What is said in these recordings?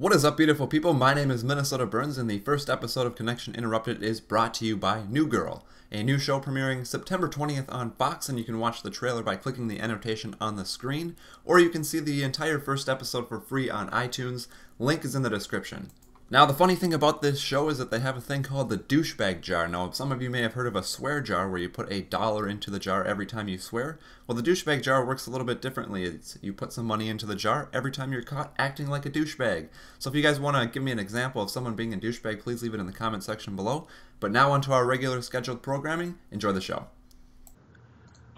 What is up, beautiful people? My name is Minnesota Burns, and the first episode of Connection Interrupted is brought to you by New Girl, a new show premiering September 20th on Fox, and you can watch the trailer by clicking the annotation on the screen, or you can see the entire first episode for free on iTunes. Link is in the description. Now, the funny thing about this show is that they have a thing called the douchebag jar. Now, some of you may have heard of a swear jar where you put $1 into the jar every time you swear. Well, the douchebag jar works a little bit differently. You put some money into the jar every time you're caught acting like a douchebag. So if you guys want to give me an example of someone being a douchebag, please leave it in the comment section below. But now onto our regular scheduled programming. Enjoy the show.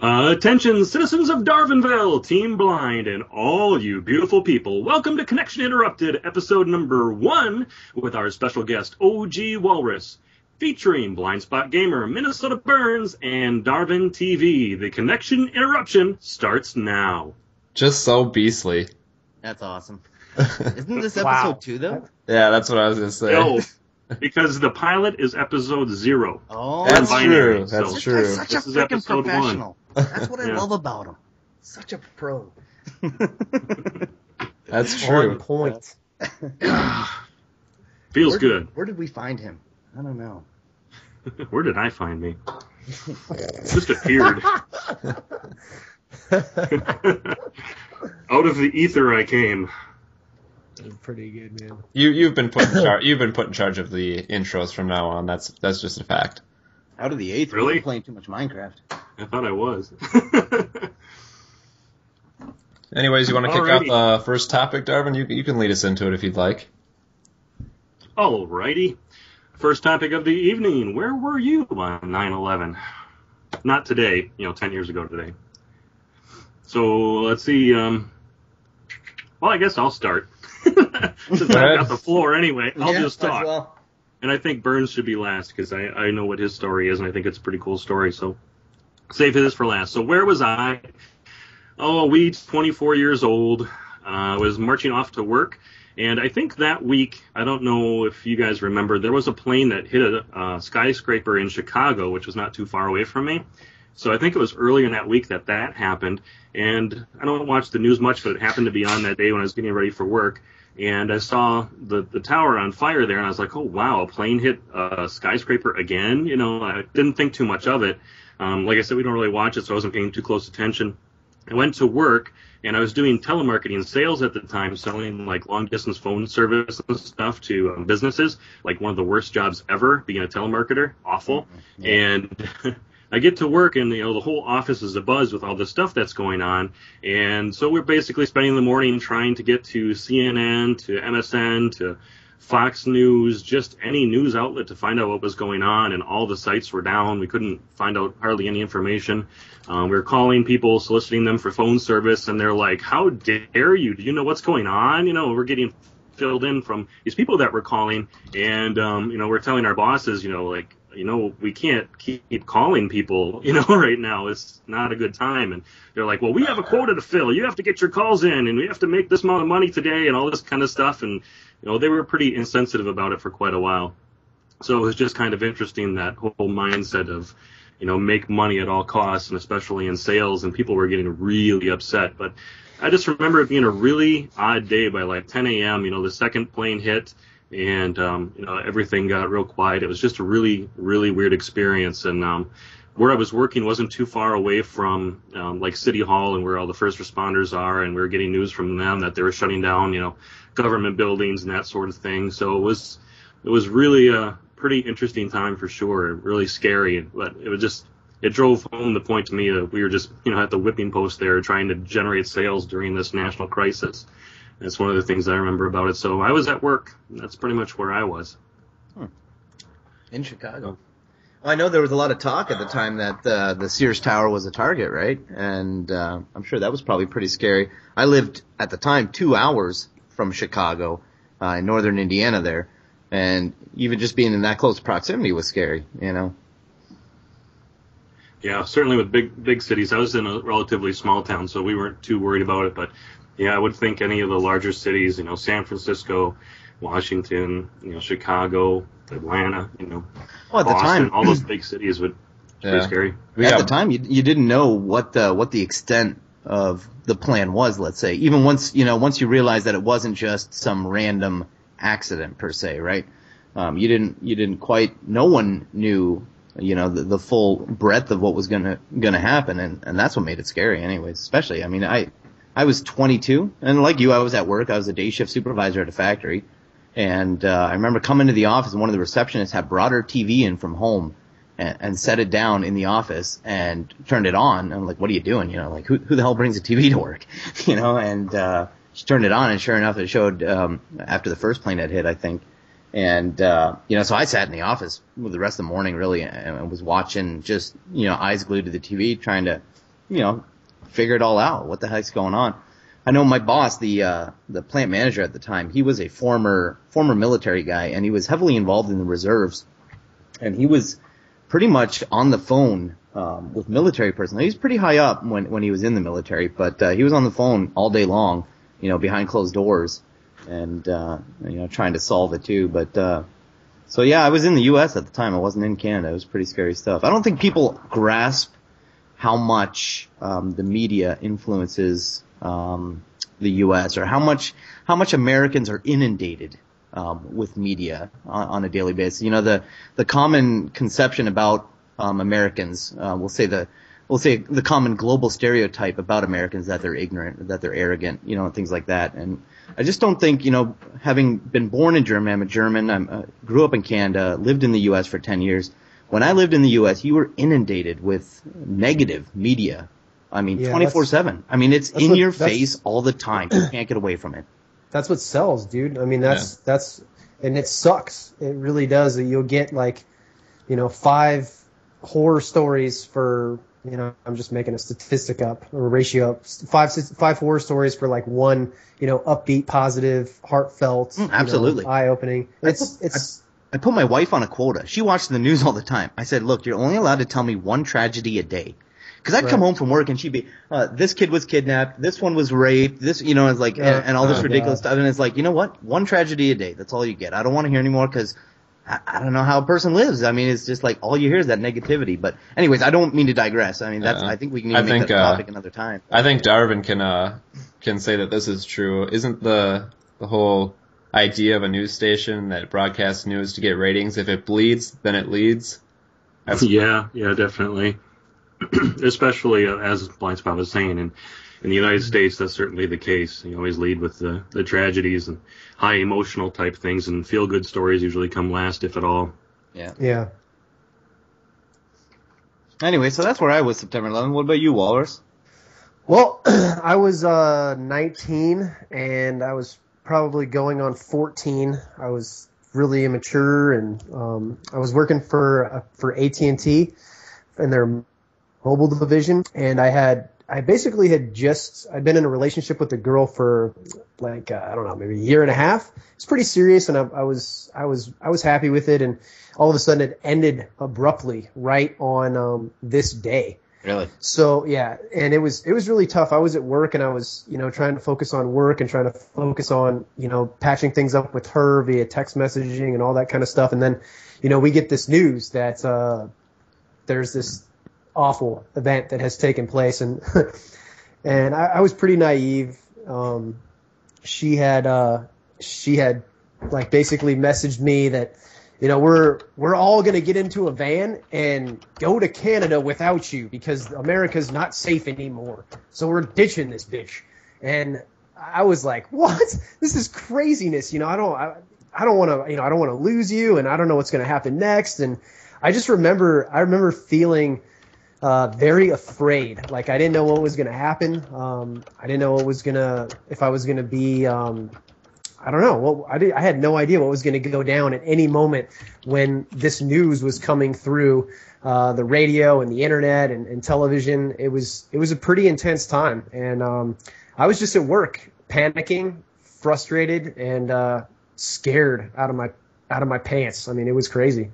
Attention, citizens of Darwinville, Team Blind, and all you beautiful people. Welcome to Connection Interrupted, episode number 1, with our special guest, OG Walrus, featuring Blind Spot Gamer, Minnesota Burns, and Darwin TV. The Connection Interruption starts now. Just so beastly. That's awesome. Isn't this episode 2, though? Yeah, that's what I was going to say. No, because the pilot is episode 0. Oh, that's binary, true. That's This true. guy's such a This is freaking episode 1. professional. That's what I Yeah. love about him. Such a pro. That's true. On point. Feels good. Where did we find him? I don't know. Where did I find me? Just appeared. Out of the ether I came. That's pretty good, man. You've been put in charge of the intros from now on. That's just a fact. Out of the 8th, Really? we're playing too much Minecraft. I thought I was. Anyways, you want to kick Alrighty. out the first topic, Darwin? You can lead us into it if you'd like. Alrighty. First topic of the evening. Where were you on 9/11? Not today, 10 years ago today. So, let's see. Well, I guess I'll start. Since I've got the floor anyway, I'll just might as talk. well. And I think Burns should be last because I know what his story is, and I think it's a pretty cool story. So, save his for last. So, where was I? Oh, we 24 years old. Was marching off to work. And I think that week, I don't know if you guys remember, there was a plane that hit a skyscraper in Chicago, which was not too far away from me. So I think it was earlier in that week that happened. And I don't watch the news much, but it happened to be on that day when I was getting ready for work. And I saw the tower on fire there, and I was like, oh, wow, a plane hit a skyscraper again? I didn't think too much of it. Like I said, we don't really watch it, so I wasn't paying too close attention. I went to work, and I was doing telemarketing sales at the time, selling like long-distance phone service and stuff to businesses, like one of the worst jobs ever, being a telemarketer. Awful. Mm-hmm. Yeah. And I get to work, and the whole office is abuzz with all the stuff that's going on. And so we're basically spending the morning trying to get to CNN, to MSN, to Fox News, just any news outlet to find out what was going on, and all the sites were down. We couldn't find out hardly any information. We were calling people, soliciting them for phone service, and they're like, how dare you? Do you know what's going on? We're getting filled in from these people that we're calling, and, we're telling our bosses, we can't keep calling people, right now. It's not a good time. And they're like, well, we have a quota to fill. You have to get your calls in, and we have to make this amount of money today, and all this kind of stuff. And, they were pretty insensitive about it for quite a while. So it was just kind of interesting, that whole mindset of, make money at all costs, and especially in sales, and people were getting really upset. But I just remember it being a really odd day. By like 10 a.m., the second plane hit, and, everything got real quiet. It was just a really, really weird experience. And where I was working wasn't too far away from, like City Hall and where all the first responders are, and we were getting news from them that they were shutting down, government buildings and that sort of thing. So it was really a pretty interesting time for sure, really scary. But it drove home the point to me that we were just, at the whipping post there trying to generate sales during this national crisis. That's one of the things I remember about it. So I was at work. That's pretty much where I was. In Chicago. Well, I know there was a lot of talk at the time that the Sears Tower was a target, right? And I'm sure that was probably pretty scary. I lived, at the time, 2 hours from Chicago, in northern Indiana there. And even just being in that close proximity was scary, Yeah, certainly with big cities. I was in a relatively small town, so we weren't too worried about it. But, yeah, I would think any of the larger cities, San Francisco, Washington, Chicago, Atlanta, Well, at Boston, the time, all those big cities would be pretty scary. at the time, you didn't know what the extent of the plan was, let's say. Even once you realize that it wasn't just some random accident per se, right? You didn't quite, no one knew, the full breadth of what was gonna happen, and that's what made it scary anyways, especially. I mean, I was 22, and like you, I was at work. I was a day shift supervisor at a factory, and I remember coming to the office, and one of the receptionists had brought her TV in from home and set it down in the office and turned it on. And I'm like, what are you doing? Like, who the hell brings a TV to work? And she turned it on, and sure enough, it showed after the first plane had hit, I think. And, so I sat in the office with the rest of the morning, really, and was watching, just, eyes glued to the TV, trying to, figure it all out. What the heck's going on? I know my boss, the plant manager at the time, he was a former military guy, and he was heavily involved in the reserves. And he was pretty much on the phone, with military personnel. He was pretty high up when he was in the military, but, he was on the phone all day long, behind closed doors. And, trying to solve it too. But, so yeah, I was in the U.S. at the time. I wasn't in Canada. It was pretty scary stuff. I don't think people grasp how much, the media influences, the U.S. or how much Americans are inundated, with media on a daily basis. The common conception about, Americans, we'll say the common global stereotype about Americans, that they're ignorant, that they're arrogant, things like that. And I just don't think, having been born in Germany, I'm a German, I grew up in Canada, lived in the U.S. for 10 years. When I lived in the U.S., you were inundated with negative media. I mean, 24/7. I mean, it's in your face all the time. You can't get away from it. That's what sells, dude. I mean, that's, and it sucks. It really does. You'll get 5 horror stories for, I'm just making a statistic up, or a ratio up. 5 horror stories for one, upbeat, positive, heartfelt, absolutely, eye-opening. I put my wife on a quota. She watched the news all the time. I said, look, you're only allowed to tell me one tragedy a day. Because I'd come home from work and she'd be, this kid was kidnapped, this one was raped, this, it's like, and all this ridiculous stuff. And it's like, you know what? One tragedy a day. That's all you get. I don't want to hear anymore because I don't know how a person lives. I mean, it's just like all you hear is that negativity. But anyways, I don't mean to digress. I mean, I think we can even make that a topic another time. I think Darwin can say that this is true. Isn't the whole idea of a news station that broadcasts news to get ratings, if it bleeds, then it leads? Yeah, definitely. Especially, as Blindspot was saying, in the United States, that's certainly the case. You always lead with the tragedies and high emotional type things, and feel-good stories usually come last, if at all. Yeah. Anyway, so that's where I was September 11th. What about you, Walrus? Well, I was 19, and I was probably going on 14. I was really immature, and I was working for AT&T in their mobile division, and I'd been in a relationship with a girl for I don't know, maybe a year and a half. It's pretty serious, and I was happy with it, and all of a sudden it ended abruptly right on this day. Really? So yeah, and it was really tough. I was at work, and I was trying to focus on work and trying to focus on patching things up with her via text messaging and all that kind of stuff, and then we get this news that there's this awful event that has taken place, and and I was pretty naive. She had basically messaged me that we're all gonna get into a van and go to Canada without you because America's not safe anymore. So we're ditching this bitch. And I was like, what? This is craziness. I don't want to I don't want to lose you, and I don't know what's gonna happen next. And I remember feeling very afraid. Like I didn't know what was going to happen. I didn't know if I was going to be, I don't know. I had no idea what was going to go down at any moment when this news was coming through the radio and the internet and television. It was a pretty intense time, and I was just at work, panicking, frustrated, and scared out of my pants. I mean, it was crazy.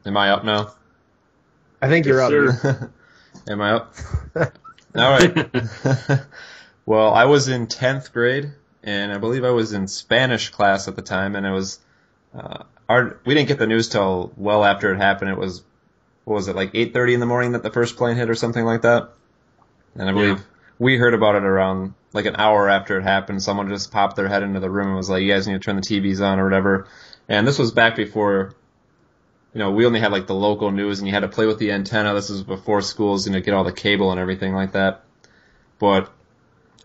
Am I up now? I think you're up. Am I up? All right. Well, I was in 10th grade, and I believe I was in Spanish class at the time, and it was we didn't get the news till well after it happened. It was what was it, like 8:30 in the morning that the first plane hit or something like that. And I believe we heard about it around like an hour after it happened. Someone just popped their head into the room and was like, you guys need to turn the TVs on or whatever. And this was back before, we only had like the local news and you had to play with the antenna. This was before schools, get all the cable and everything like that. But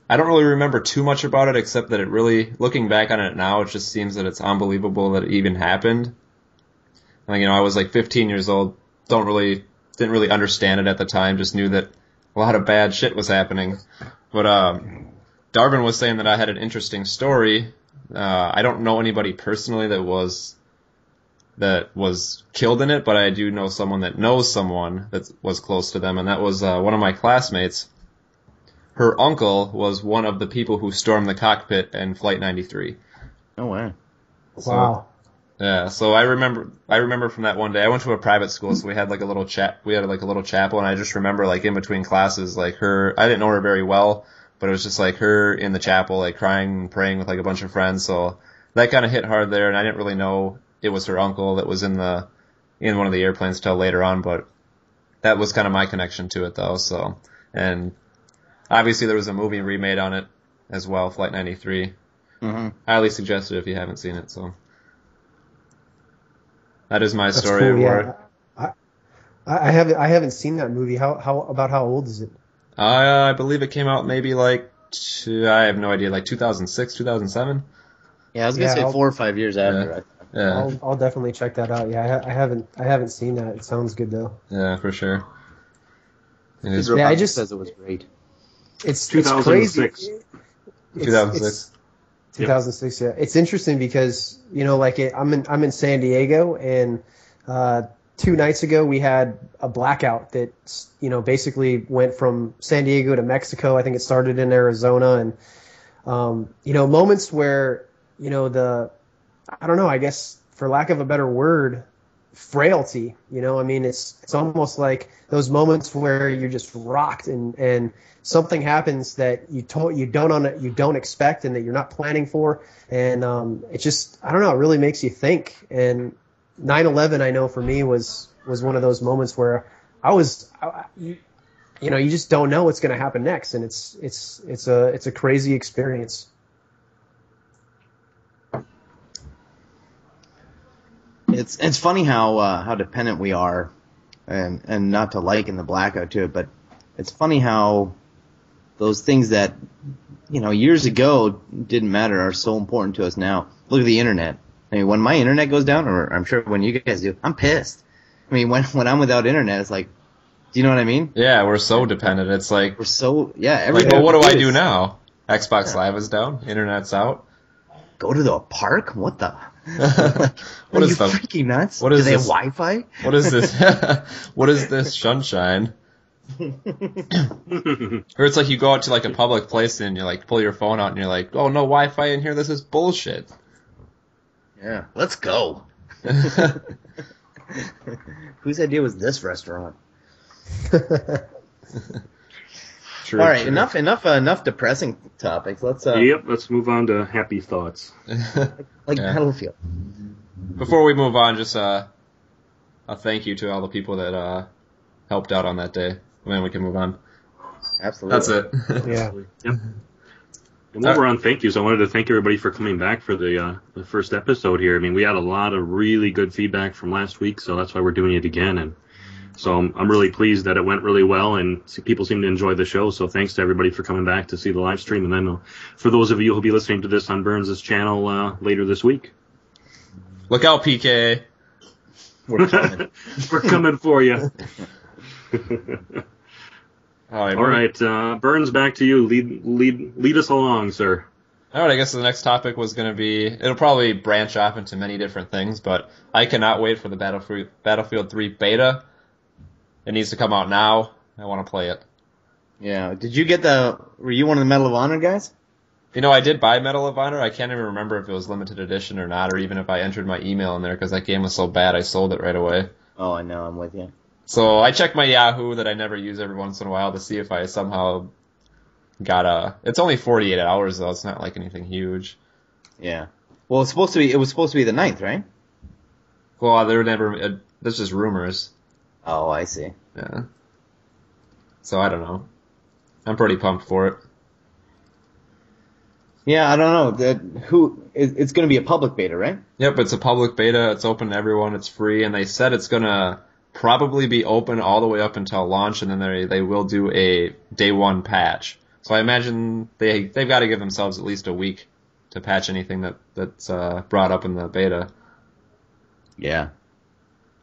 I don't really remember too much about it except that it really, looking back on it now, it just seems that it's unbelievable that it even happened. Like, I was like 15 years old, didn't really understand it at the time, just knew that a lot of bad shit was happening. But Darvin was saying that I had an interesting story. I don't know anybody personally that was killed in it, but I do know someone that knows someone that was close to them, and that was one of my classmates. Her uncle was one of the people who stormed the cockpit in Flight 93. Oh wow! Wow. Yeah, so I remember from that one day. I went to a private school, so we had like a little chapel, and I just remember like in between classes, like her. I didn't know her very well, but it was just like her in the chapel, like crying and praying with like a bunch of friends. So that kind of hit hard there, and I didn't really know it was her uncle that was in one of the airplanes till later on, but that was kind of my connection to it though. So, and obviously there was a movie remade on it as well, Flight 93. Mm-hmm. Highly suggested if you haven't seen it. So that is my That's story. cool, yeah. I haven't seen that movie. How old is it? I believe it came out maybe I have no idea, like 2006, 2007. Yeah, I was gonna say 4 or 5 years after. Yeah. I'll definitely check that out. Yeah, I haven't seen that. It sounds good though. Yeah, for sure. Yeah, I just says it was great. It's 2006. crazy. 2006. 2006. Yeah, it's interesting because I'm in San Diego, and 2 nights ago we had a blackout that basically went from San Diego to Mexico. I think it started in Arizona, and moments where I don't know, I guess for lack of a better word, frailty. It's almost like those moments where you're just rocked and something happens that you don't expect and that you're not planning for, and it just, I don't know, it really makes you think. And 9/11, I know for me was one of those moments where you just don't know what's going to happen next, and it's a crazy experience. It's funny how dependent we are, and not to liken the blackout to it, but it's funny how those things that years ago didn't matter are so important to us now. Look at the internet. I mean, when my internet goes down, or I'm sure when you guys do, I'm pissed. I mean, when I'm without internet, it's like, do you know what I mean? Yeah, we're so dependent. It's like we're so like, well, what do I do now? Xbox Live is down, internet's out. Go to the park? What the? What Are is you the freaking nuts? What is do they have this? Wi-Fi? What is this? What is this sunshine? Or it's like you go out to like a public place and you like pull your phone out and you're like, oh, no Wi-Fi in here. This is bullshit. Yeah, let's go. Whose idea was this restaurant? True, all right, true. enough depressing topics. Let's Let's move on to happy thoughts. like Yeah. Battlefield. Before we move on, just a thank you to all the people that helped out on that day. And then we can move on. Absolutely. That's it. Yeah. Yep. And while we're on thank yous, I wanted to thank everybody for coming back for the first episode here. I mean, we had a lot of really good feedback from last week, so that's why we're doing it again. And so I'm really pleased that it went really well, and people seem to enjoy the show. So thanks to everybody for coming back to see the live stream. And then for those of you who'll be listening to this on Burns' channel later this week. Look out, PK. We're coming. We're coming for you. All right, Burns, back to you. Lead us along, sir. All right, I guess the next topic was going to be, it'll probably branch off into many different things, but I cannot wait for the Battlefield 3 Beta. It needs to come out now. I want to play it. Yeah. Did you were you one of the Medal of Honor guys? I did buy Medal of Honor. I can't even remember if it was limited edition or not, or even if I entered my email in there, because that game was so bad I sold it right away. Oh, I know. I'm with you. So I checked my Yahoo that I never use every once in a while to see if I somehow got it's only 48 hours though. It's not like anything huge. Yeah. Well, it was supposed to be the 9th, right? Well, there were never, that's just rumors. Oh, I see. Yeah. So I don't know. I'm pretty pumped for it. Yeah, I don't know. It's going to be a public beta, right? Yep, it's a public beta. It's open to everyone. It's free, and they said it's gonna probably be open all the way up until launch, and then they will do a day one patch. So I imagine they've got to give themselves at least a week to patch anything that's brought up in the beta. Yeah.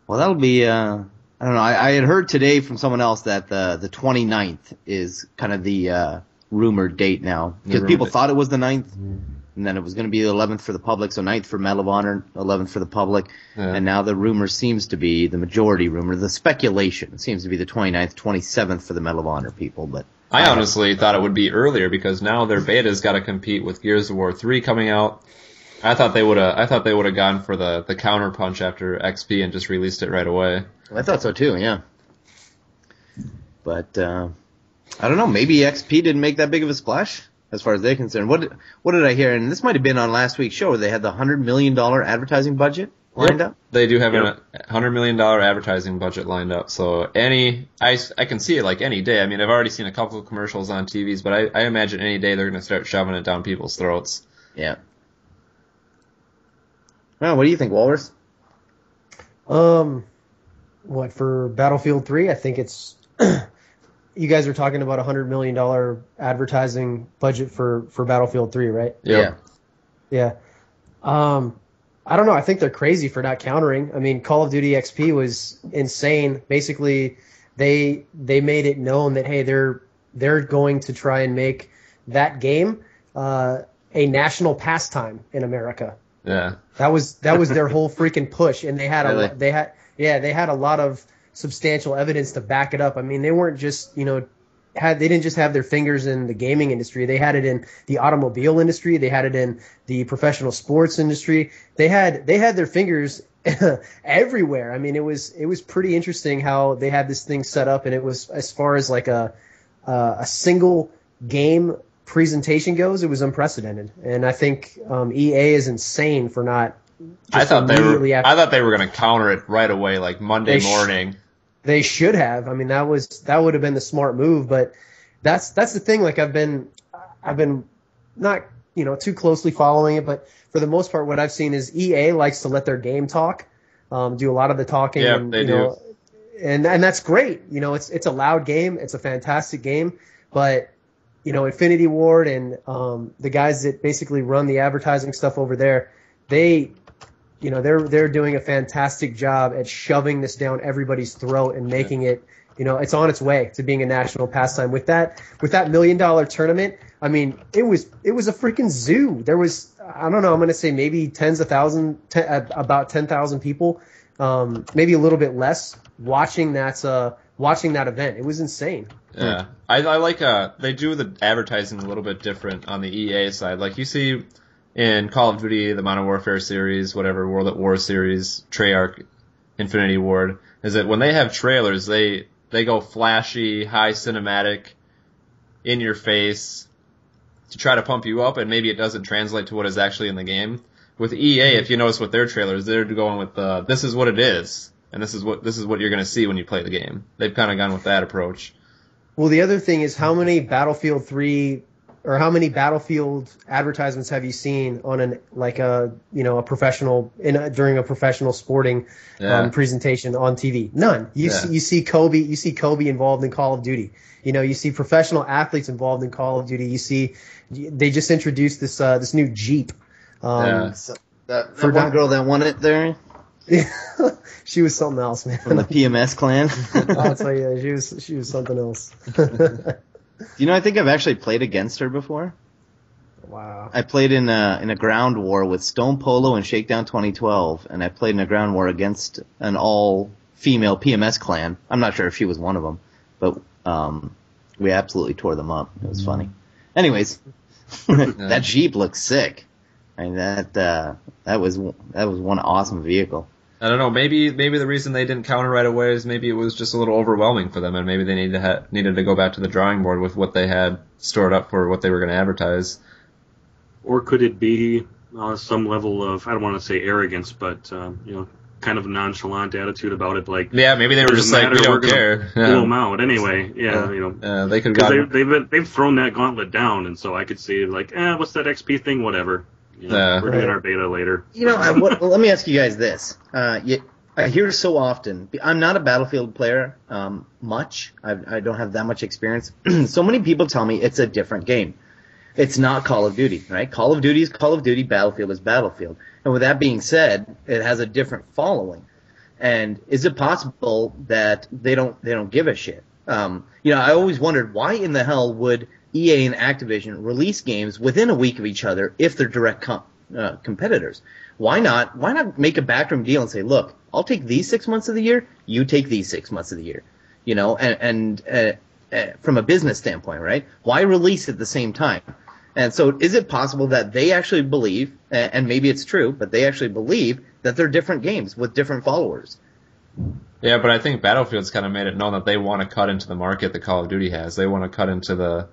Well, that'll be. I don't know. I had heard today from someone else that the 29th is kind of the rumored date now, because people thought it was the 9th, and then it was going to be the 11th for the public, so 9th for Medal of Honor, 11th for the public, and now the rumor seems to be, the majority rumor, the speculation seems to be the 29th, 27th for the Medal of Honor people, but... I honestly thought it would be earlier, because now their beta's got to compete with Gears of War 3 coming out. I thought they would have gone for the counterpunch after XP and just released it right away. I thought so too, yeah. But, I don't know, maybe XP didn't make that big of a splash, as far as they're concerned. What did I hear? And this might have been on last week's show, where they had the $100 million advertising budget lined up. They do have a $100 million advertising budget lined up, so I can see it like any day. I mean, I've already seen a couple of commercials on TVs, but I imagine any day they're going to start shoving it down people's throats. Yeah. Well, what do you think, Walrus? What, for Battlefield 3? I think it's... You guys are talking about $100 million advertising budget for Battlefield 3, right? Yeah. Yeah. I don't know. I think they're crazy for not countering. I mean, Call of Duty XP was insane. Basically, they made it known that, hey, they're going to try and make that game a national pastime in America. Yeah. That was their whole freaking push, and they had Really? they had a lot of substantial evidence to back it up. I mean, they weren't just, they didn't just have their fingers in the gaming industry. They had it in the automobile industry. They had it in the professional sports industry. They had their fingers everywhere. I mean, it was pretty interesting how they had this thing set up, and it was, as far as like a single game presentation goes, it was unprecedented. And I think EA is insane for not. I thought they were going to counter it right away, like Monday morning. They should have. I mean, that would have been the smart move. But that's the thing. Like, I've been not too closely following it, but for the most part, what I've seen is EA likes to let their game talk, do a lot of the talking. Yeah, and, they do. And that's great. It's a loud game. It's a fantastic game. But Infinity Ward and the guys that basically run the advertising stuff over there, they're doing a fantastic job at shoving this down everybody's throat and making it, it's on its way to being a national pastime. With that $1 million tournament, I mean, it was a freaking zoo. There was, I don't know, I'm going to say maybe about 10,000 people, maybe a little bit less, watching that event. It was insane. Yeah, I like they do the advertising a little bit different on the EA side. Like, you see in Call of Duty, the Modern Warfare series, whatever, World at War series, Treyarch, Infinity Ward, is that when they have trailers, they go flashy, high cinematic, in your face, to try to pump you up, and maybe it doesn't translate to what is actually in the game. With EA, if you notice with their trailers, they're going with this is what it is, and this is what you're going to see when you play the game. They've kind of gone with that approach. Well, the other thing is, how many Battlefield 3 or how many Battlefield advertisements have you seen on a professional during a professional sporting presentation on TV? None. You see Kobe involved in Call of Duty. You see professional athletes involved in Call of Duty. You see they just introduced this new Jeep. So that one girl that won it there. She was something else, man. From the PMS clan. I'll tell you, she was something else. I think I've actually played against her before. Wow. I played in a ground war with Stone Polo and Shakedown 2012, and I played in a ground war against an all-female PMS clan. I'm not sure if she was one of them, but we absolutely tore them up. It was funny. Anyways, that Jeep looks sick. I mean, that was one awesome vehicle. I don't know. Maybe the reason they didn't counter right away is maybe it was just a little overwhelming for them, and maybe they needed to go back to the drawing board with what they had stored up for what they were going to advertise. Or could it be some level of, I don't want to say arrogance, but kind of nonchalant attitude about it. Like, yeah, maybe they were just like, we don't care. Blow them out anyway. Yeah, they could they've thrown that gauntlet down, and so I could see like, what's that XP thing? Whatever. We're doing our beta later. Let me ask you guys this. I hear so often. I'm not a Battlefield player much. I don't have that much experience. So many people tell me it's a different game. It's not Call of Duty, right? Call of Duty is Call of Duty. Battlefield is Battlefield. And with that being said, it has a different following. And is it possible that they don't give a shit? I always wondered, why in the hell would EA and Activision release games within a week of each other if they're direct competitors? Why not make a backroom deal and say, look, I'll take these 6 months of the year, you take these 6 months of the year, and from a business standpoint, right? Why release at the same time? And so is it possible that they actually believe, and maybe it's true, but they actually believe that they're different games with different followers? Yeah, but I think Battlefield's kind of made it known that they want to cut into the market that Call of Duty has. They want to cut into the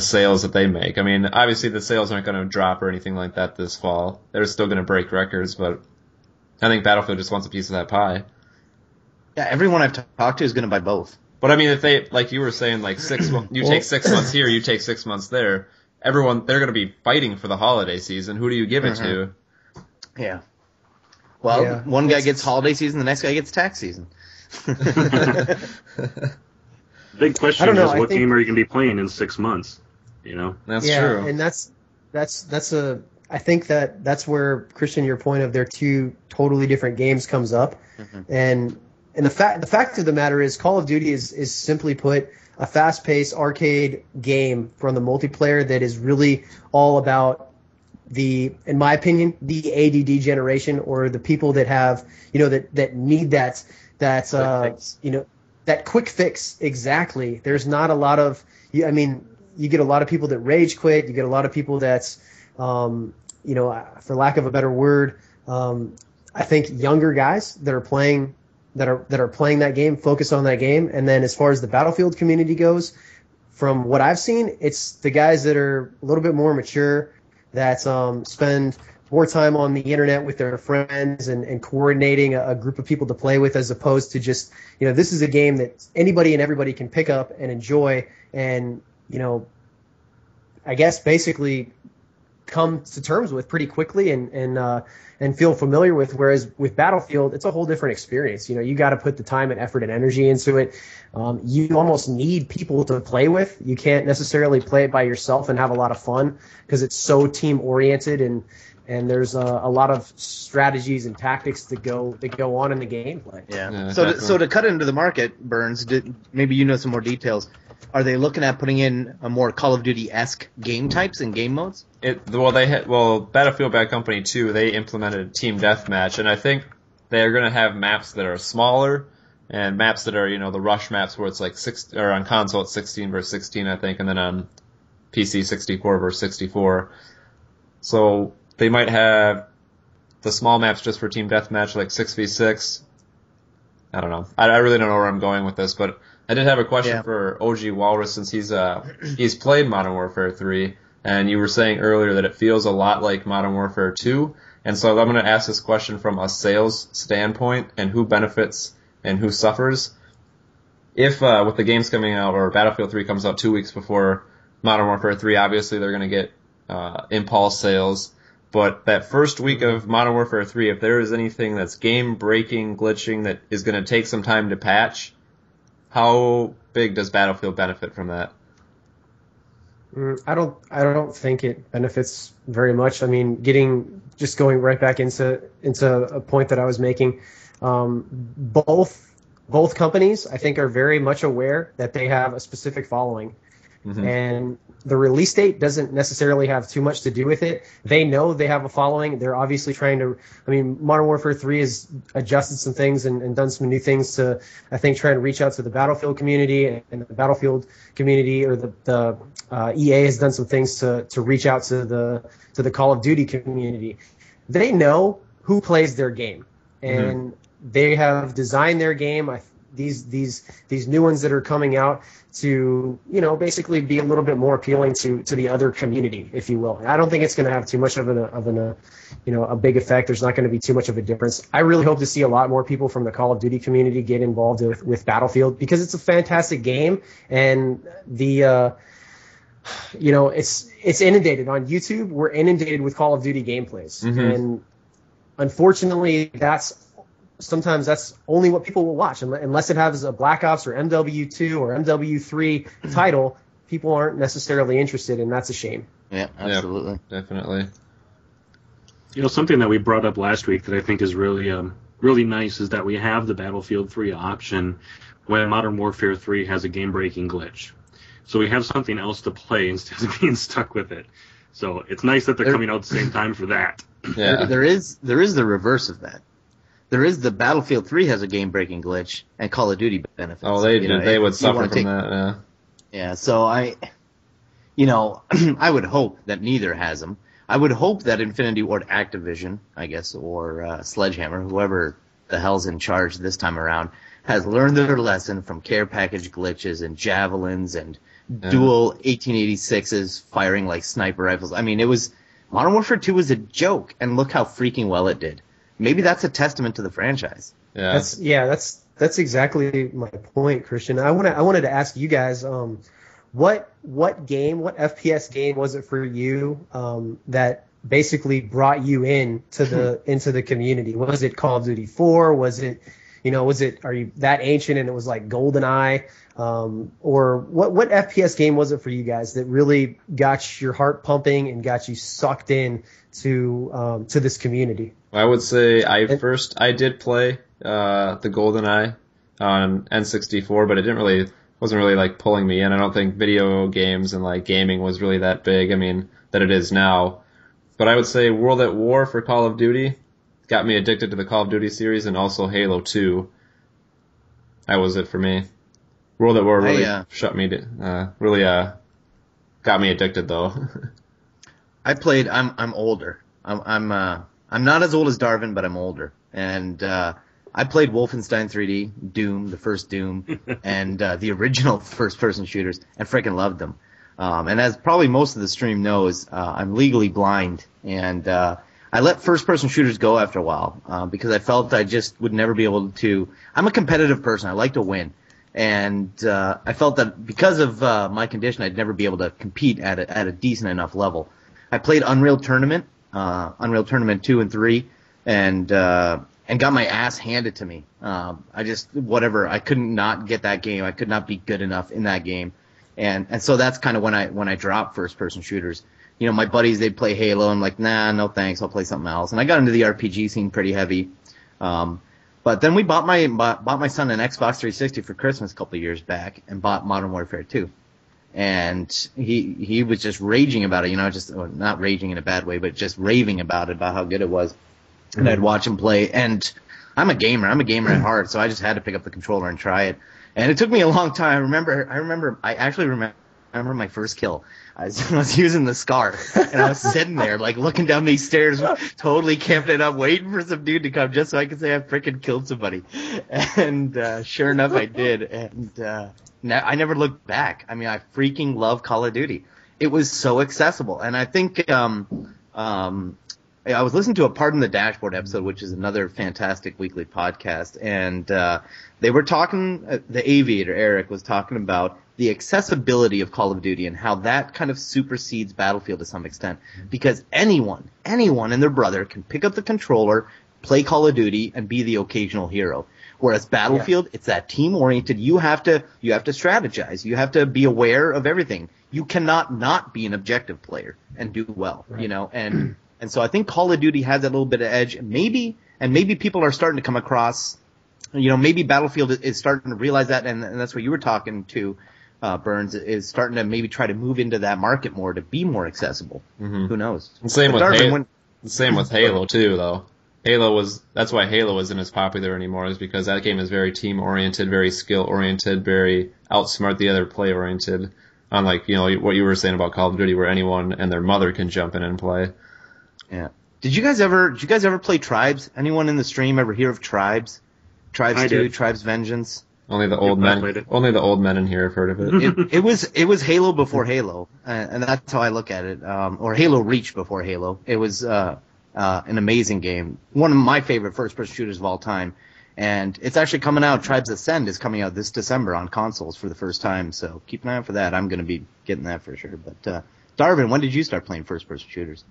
sales that they make. I mean, obviously the sales aren't going to drop or anything like that this fall. They're still going to break records, but I think Battlefield just wants a piece of that pie. Yeah, everyone I've talked to is going to buy both. But I mean, if they, like you were saying, like you take 6 months here, you take 6 months there, they're going to be fighting for the holiday season. Who do you give it to? Yeah. Well, one guy gets holiday season, the next guy gets tax season. Big question is, what game are you going to be playing in 6 months? That's true. And I think that's where, Christian, your point of they're two totally different games comes up. And the fact of the matter is, Call of Duty is simply put a fast-paced arcade game from the multiplayer that is really all about in my opinion, the ADD generation, or the people that have, that need that quick fix. Exactly. There's not a lot of, you get a lot of people that rage quit. You get a lot of people that's, for lack of a better word, I think younger guys that are playing that game, focus on that game. And then as far as the Battlefield community goes, from what I've seen, it's the guys that are a little bit more mature, that spend more time on the internet with their friends and coordinating a group of people to play with, as opposed to just, this is a game that anybody and everybody can pick up and enjoy and, I guess basically come to terms with pretty quickly and feel familiar with. Whereas with Battlefield, it's a whole different experience. You got to put the time and effort and energy into it. You almost need people to play with. You can't necessarily play it by yourself and have a lot of fun, because it's so team oriented, and there's a lot of strategies and tactics that go on in the gameplay. Yeah. So to cut into the market, Burns, maybe you know some more details. Are they looking at putting in a more Call of Duty-esque game types and game modes? Battlefield Bad Company 2, they implemented Team Deathmatch, and I think they're going to have maps that are smaller and maps that are, the rush maps where it's like on console it's 16 versus 16, I think, and then on PC 64 versus 64. So they might have the small maps just for Team Deathmatch, like 6v6. I don't know. I really don't know where I'm going with this, but I did have a question for OG Walrus, since he's played Modern Warfare 3, and you were saying earlier that it feels a lot like Modern Warfare 2, and so I'm going to ask this question from a sales standpoint, and who benefits and who suffers. If with the games coming out, or Battlefield 3 comes out 2 weeks before Modern Warfare 3, obviously they're going to get impulse sales, but that first week of Modern Warfare 3, if there is anything that's game-breaking, glitching, that is going to take some time to patch, how big does Battlefield benefit from that? I don't think it benefits very much. I mean, going right back into a point that I was making, both companies, I think, are very much aware that they have a specific following. And the release date doesn't necessarily have too much to do with it. They know they have a following. They're obviously trying to, Modern Warfare 3 has adjusted some things and done some new things to, I think, try and reach out to the Battlefield community, and the Battlefield community, or the EA has done some things to reach out to the Call of Duty community. They know who plays their game, and they have designed their game these new ones that are coming out to, basically be a little bit more appealing to the other community, if you will. I don't think it's going to have too much of a big effect. There's not going to be too much of a difference. I really hope to see a lot more people from the Call of Duty community get involved with Battlefield, because it's a fantastic game, and it's inundated on YouTube. We're inundated with Call of Duty gameplays, and unfortunately, sometimes that's only what people will watch, unless it has a Black Ops or MW2 or MW3 title. People aren't necessarily interested, and that's a shame. Yeah, absolutely, definitely. Something that we brought up last week that I think is really nice is that we have the Battlefield 3 option when Modern Warfare 3 has a game-breaking glitch. So we have something else to play instead of being stuck with it. So it's nice that they're coming out at the same time for that. Yeah. There is the reverse of that. There is the Battlefield 3 has a game-breaking glitch, and Call of Duty benefits. Oh, they would suffer from that, yeah. Yeah, so I would hope that neither has them. I would hope that Infinity Ward Activision, I guess, or Sledgehammer, whoever the hell's in charge this time around, has learned their lesson from care package glitches and javelins and dual 1886s firing like sniper rifles. I mean, Modern Warfare 2 was a joke, and look how freaking well it did. Maybe that's a testament to the franchise. Yeah. That's exactly my point, Christian. I wanted to ask you guys, what FPS game was it for you that basically brought you into the community? Was it Call of Duty 4? Was it are you that ancient and it was like GoldenEye? Or what FPS game was it for you guys that really got your heart pumping and got you sucked in to this community? I would say I did play the GoldenEye on N64, but it wasn't really like pulling me in. I don't think video games and like gaming was really that big. I mean, that it is now. But I would say World at War for Call of Duty got me addicted to the Call of Duty series, and also Halo 2. That was it for me. World at War really got me addicted though. I played. I'm older. I'm not as old as Darvin, but I'm older. And I played Wolfenstein 3D, Doom, the first Doom, and the original first-person shooters, and freaking loved them. And as probably most of the stream knows, I'm legally blind, and I let first-person shooters go after a while because I felt I just would never be able to. I'm a competitive person. I like to win. And I felt that because of my condition, I'd never be able to compete at a decent enough level. I played Unreal Tournament 2 and 3, and got my ass handed to me. I couldn't not get that game. I could not be good enough in that game. And so that's kind of when I dropped first person shooters. My buddies, they'd play Halo. I'm like, nah, no thanks. I'll play something else. And I got into the RPG scene pretty heavy. But then we bought my son an Xbox 360 for Christmas a couple of years back, and bought Modern Warfare 2. And he was just raging about it, not raging in a bad way, but just raving about it, about how good it was. And I'd watch him play. And I'm a gamer at heart, so I just had to pick up the controller and try it. And it took me a long time. I actually remember my first kill. I was using the SCAR, and I was sitting there, like, looking down these stairs, totally camped it up, waiting for some dude to come just so I could say I freaking killed somebody. And sure enough, I did. And I never looked back. I mean, I freaking love Call of Duty. It was so accessible. And I think I was listening to a Pardon the Dashboard episode, which is another fantastic weekly podcast, and they were talking, the aviator, Eric, was talking about the accessibility of Call of Duty and how that kind of supersedes Battlefield to some extent, because anyone and their brother can pick up the controller, play Call of Duty, and be the occasional hero. Whereas Battlefield, it's that team-oriented. You have to strategize. You have to be aware of everything. You cannot not be an objective player and do well, and so I think Call of Duty has that little bit of edge. Maybe people are starting to come across, maybe Battlefield is starting to realize that, and that's what you were talking to, Burns, is starting to maybe try to move into that market more to be more accessible. Mm-hmm. Who knows? And same with Halo too, though. That's why Halo isn't as popular anymore, is because that game is very team-oriented, very skill-oriented, very outsmart the other play-oriented. Unlike, what you were saying about Call of Duty, where anyone and their mother can jump in and play. Yeah. Did you guys ever play Tribes? Anyone in the stream ever hear of Tribes? Tribes 2, Tribes Vengeance? Only the old men. Only the old men in here have heard of it. It was Halo before Halo, and that's how I look at it. Or Halo Reach before Halo. It was an amazing game. One of my favorite first-person shooters of all time. And it's actually coming out. Tribes Ascend is coming out this December on consoles for the first time. So keep an eye out for that. I'm going to be getting that for sure. But Darvin, when did you start playing first-person shooters?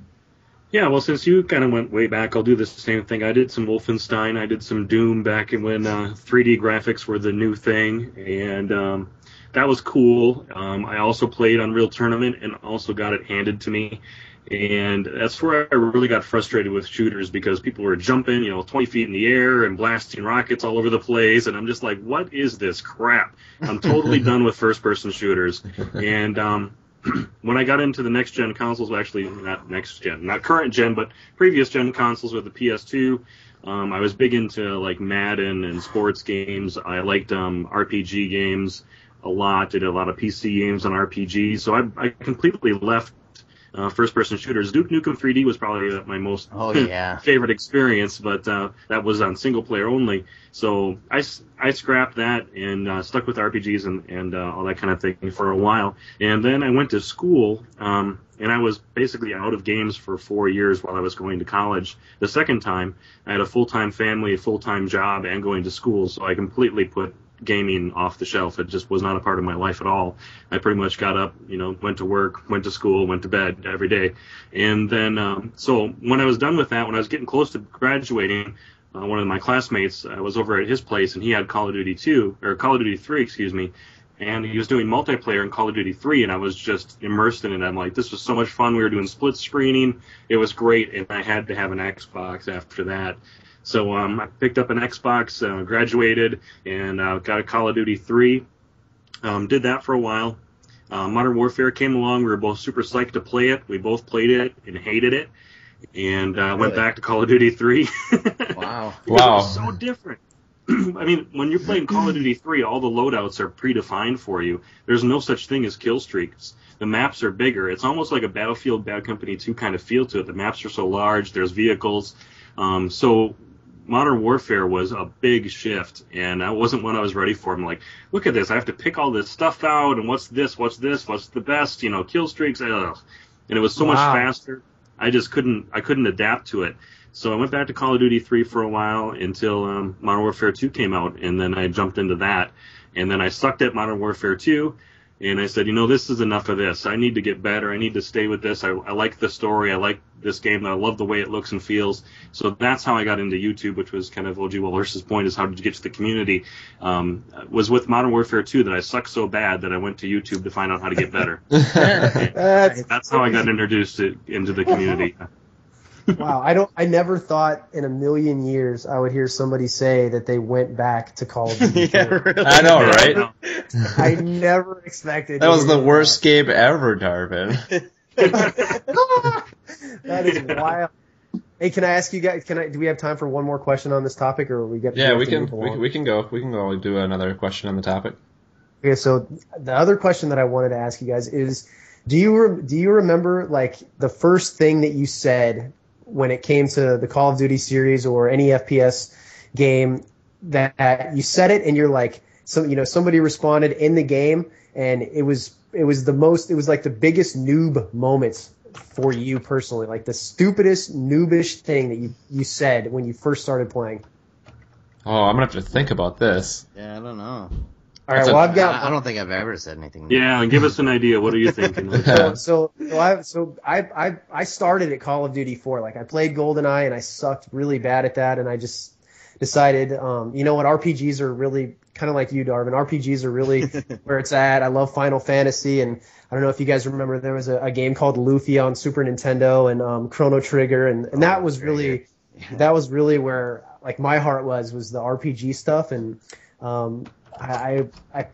Yeah, well, since you kind of went way back, I'll do the same thing. I did some Wolfenstein. I did some Doom back when 3D graphics were the new thing, and that was cool. I also played Unreal Tournament and also got it handed to me. And that's where I really got frustrated with shooters because people were jumping, 20 feet in the air and blasting rockets all over the place. And I'm just like, what is this crap? I'm totally done with first-person shooters. And when I got into the next-gen consoles, well, actually not next-gen, not current-gen, but previous-gen consoles with the PS2, I was big into like Madden and sports games. I liked RPG games a lot. Did a lot of PC games on RPG. So I completely left first-person shooters. Duke Nukem 3D was probably my most favorite experience, but that was on single-player only. So I scrapped that and stuck with RPGs and all that kind of thing for a while. And then I went to school, and I was basically out of games for 4 years while I was going to college. The second time, I had a full-time family, a full-time job, and going to school, so I completely put gaming off the shelf. It just was not a part of my life at all. I pretty much got up, went to work, went to school, went to bed every day. And then, so when I was done with that, when I was getting close to graduating, one of my classmates was over at his place, and he had Call of Duty 3, and he was doing multiplayer in Call of Duty 3, and I was just immersed in it. I'm like, this was so much fun. We were doing split screening. It was great, and I had to have an Xbox after that. So I picked up an Xbox, graduated, and got a Call of Duty 3. Did that for a while. Modern Warfare came along. We were both super psyched to play it. We both played it and hated it. And went back to Call of Duty 3. Wow. It was so different. I mean, when you're playing Call of Duty 3, all the loadouts are predefined for you. There's no such thing as kill streaks. The maps are bigger. It's almost like a Battlefield Bad Company 2 kind of feel to it. The maps are so large. There's vehicles. So Modern Warfare was a big shift, and that wasn't one I was ready for. I'm like, look at this. I have to pick all this stuff out, and what's this, what's the best, kill streaks. Ugh. And it was so much faster. I just couldn't adapt to it. So I went back to Call of Duty 3 for a while until Modern Warfare 2 came out, and then I jumped into that. And then I sucked at Modern Warfare 2, and I said, this is enough of this. I need to get better. I need to stay with this. I like the story. I like this game. I love the way it looks and feels. So that's how I got into YouTube, which was kind of OG Walrus's point, is how did you get to the community. Was with Modern Warfare 2 that I sucked so bad that I went to YouTube to find out how to get better. That's how I got introduced into the community. Wow, I never thought in a million years I would hear somebody say that they went back to Call of Duty. Yeah, really. I know, right? I never expected that was the worst game ever, Darvin. That is wild. Hey, can I ask you guys? Do we have time for one more question on this topic, or we get? Yeah, we can go. We can go do another question on the topic. Okay, so the other question that I wanted to ask you guys is, do you remember like the first thing that you said when it came to the Call of Duty series or any FPS game that you said it and you're like, somebody responded in the game and it was like the biggest noob moments for you personally, like the stupidest noobish thing that you said when you first started playing? Oh, I'm gonna have to think about this. Yeah, I don't know. All right, well, I don't think I've ever said anything. Yeah, give us an idea. What are you thinking? So I started at Call of Duty 4. Like I played GoldenEye and I sucked really bad at that, and I just decided, what, RPGs are really kind of like you, Darvin. RPGs are really where it's at. I love Final Fantasy, and I don't know if you guys remember there was a game called Lufia on Super Nintendo and Chrono Trigger, and that was really where like my heart was the RPG stuff, and I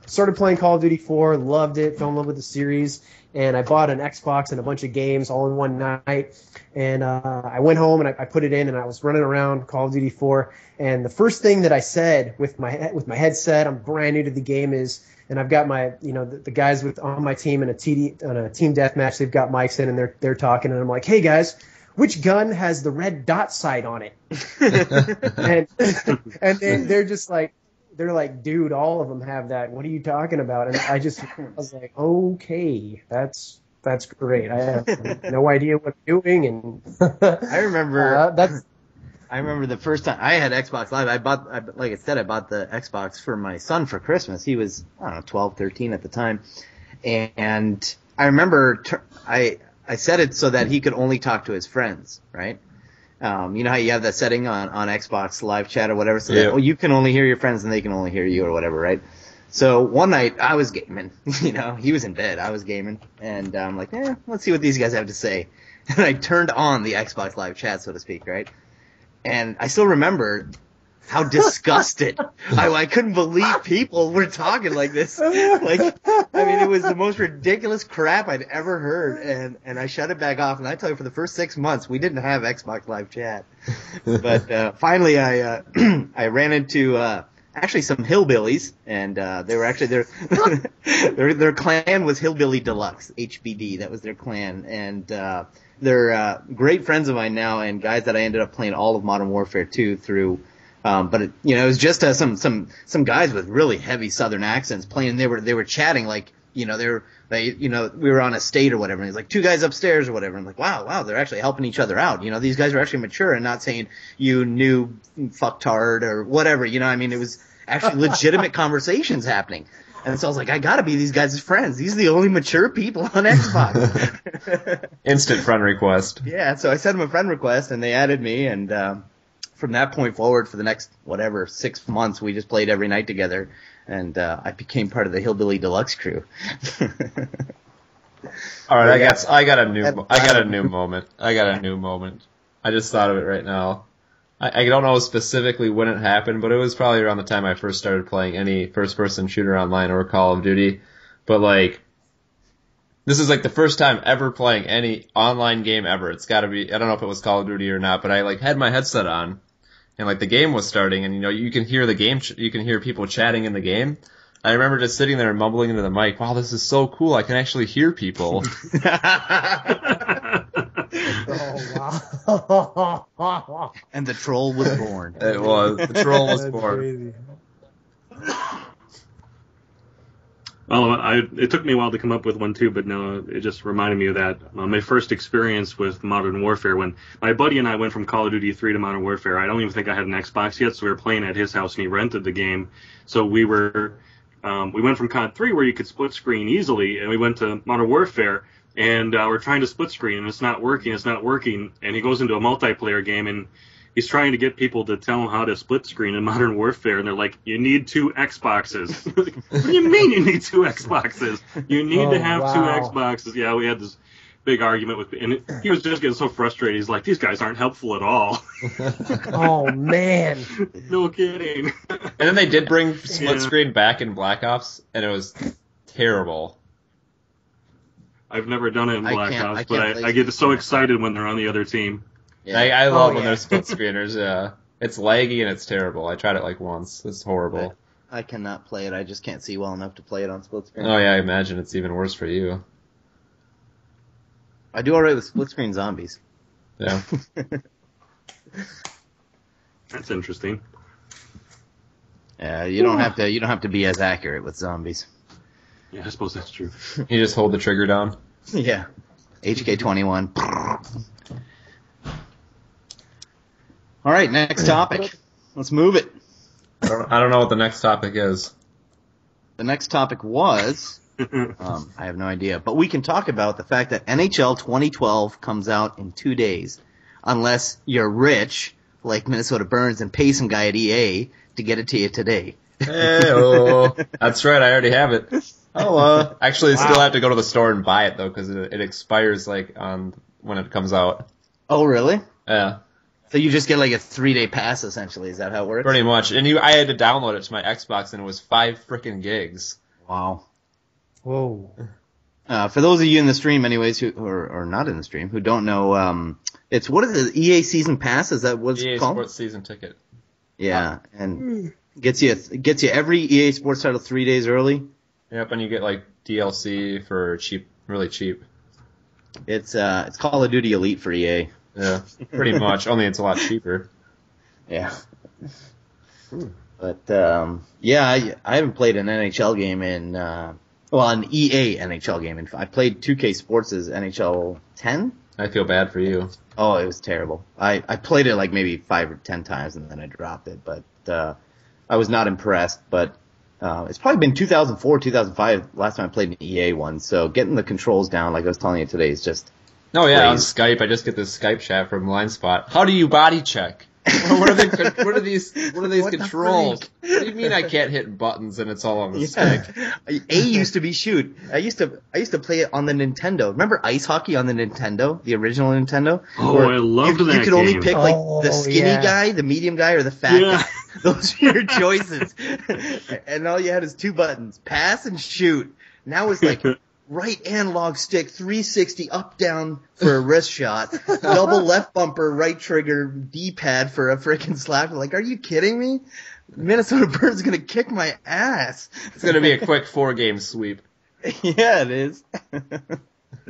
started playing Call of Duty 4, loved it, fell in love with the series, and I bought an Xbox and a bunch of games all in one night. And I went home and I put it in, and I was running around Call of Duty 4. And the first thing that I said with my headset, I'm brand new to the game, and I've got my the guys on my team in a team deathmatch. They've got mics in and they're talking, and I'm like, hey guys, which gun has the red dot sight on it? and then they're just like, they're like, dude, all of them have that. What are you talking about? And I was like, okay, that's great. I have no idea what I'm doing, and I remember that's. I remember the first time I had Xbox Live. Like I said, I bought the Xbox for my son for Christmas. He was, I don't know, 12, 13 at the time. And I remember I set it so that he could only talk to his friends, right? You know how you have that setting on Xbox Live Chat or whatever, so that you can only hear your friends and they can only hear you or whatever, right? So one night I was gaming, he was in bed, I was gaming, and I'm like, let's see what these guys have to say. And I turned on the Xbox Live Chat, so to speak, right? And I still remember how disgusted I couldn't believe people were talking like this. Like, I mean, it was the most ridiculous crap I'd ever heard, and I shut it back off. And I tell you, for the first 6 months, we didn't have Xbox Live Chat. But finally, I I ran into actually some hillbillies, and they were actually their clan was Hillbilly Deluxe, HBD. That was their clan, and they're great friends of mine now, and guys that I ended up playing all of Modern Warfare 2 through. But it was just some guys with really heavy Southern accents playing. They were chatting like we were on a state or whatever. And it's like 2 guys upstairs or whatever. I'm like, wow, they're actually helping each other out. These guys are actually mature and not saying you new fucktard or whatever. I mean, it was actually legitimate conversations happening. And so I was like, I gotta be these guys' friends. These are the only mature people on Xbox. Instant friend request. Yeah, so I sent them a friend request and they added me, and from that point forward, for the next 6 months, we just played every night together, and I became part of the Hillbilly Deluxe crew. All right, I got a new moment. I just thought of it right now. I don't know specifically when it happened, but it was probably around the time I first started playing any first-person shooter online or Call of Duty. But this is the first time ever playing any online game ever. It's got to be, I don't know if it was Call of Duty or not, but I had my headset on, and the game was starting, and you can hear the game, you can hear people chatting in the game. I remember just sitting there and mumbling into the mic, "Wow, this is so cool! I can actually hear people." Oh wow! And the troll was born. It was. The troll was born. Crazy. Well, it took me a while to come up with one too, but no, it just reminded me of that. My first experience with Modern Warfare, when my buddy and I went from Call of Duty 3 to Modern Warfare. I don't even think I had an Xbox yet, so we were playing at his house and he rented the game. So we went from COD 3 where you could split screen easily, and we went to Modern Warfare, and we're trying to split screen, and it's not working, and he goes into a multiplayer game, and he's trying to get people to tell him how to split screen in Modern Warfare, and they're like, you need 2 Xboxes. What do you mean you need 2 Xboxes? You need to have 2 Xboxes. Yeah, we had this big argument and he was just getting so frustrated. He's like, these guys aren't helpful at all. Oh, man. No kidding. And then they did bring split screen back in Black Ops, and it was terrible. I've never done it in Black Ops, but I get so excited when they're on the other team. Yeah. I love when they're split screeners, yeah. It's laggy and it's terrible. I tried it once. It's horrible. I cannot play it. I just can't see well enough to play it on split screen. Oh yeah, I imagine it's even worse for you. I do alright with split screen zombies. Yeah. That's interesting. Yeah, you don't have to be as accurate with zombies. Yeah, I suppose that's true. You just hold the trigger down. Yeah. HK21. All right, next topic. Let's move it. I don't know what the next topic is. The next topic was, I have no idea, but we can talk about the fact that NHL 2012 comes out in 2 days, unless you're rich, like Minnesota Burns, and pay some guy at EA to get it to you today. Hey-oh. That's right, I already have it. Actually, still have to go to the store and buy it, though, because it expires, on when it comes out. Oh, really? Yeah. So you just get a 3-day pass, essentially. Is that how it works? Pretty much. And I had to download it to my Xbox, and it was 5 frickin' gigs. Wow. Whoa. For those of you in the stream, anyways, who or not in the stream, who don't know, it's what is it? EA Season Pass? Is that what it's called? EA Sports Season Ticket. Yeah, and gets you every EA Sports title 3 days early. Yep, and you get DLC for cheap, really cheap. It's Call of Duty Elite for EA. Yeah, pretty much. Only it's a lot cheaper. Yeah. But I haven't played an NHL game in an EA NHL game. I played 2K Sports' NHL 10. I feel bad for you. Oh, it was terrible. I played it like maybe 5 or 10 times and then I dropped it. But I was not impressed. But it's probably been 2004, 2005 last time I played an EA one. So getting the controls down, like I was telling you today, is just Oh yeah, on crazy. Skype, I just get this Skype chat from Linespot. How do you body check? What are these What the controls? freak? What do you mean I can't hit buttons and it's all on the Yeah. stick? A used to be shoot. I used to play it on the Nintendo. Remember ice hockey on the Nintendo, the original Nintendo? Oh, Where I loved that You could only game. pick like the skinny yeah. guy, the medium guy, or the fat Yeah. guy. Those are your choices. And all you had is 2 buttons: pass and shoot. Now it's like right analog stick, 360 up down for a wrist shot, double left bumper, right trigger, D-pad for a freaking slap. Like, are you kidding me? Minnesota Bird's gonna kick my ass. It's gonna be a quick 4-game sweep. Yeah, it is.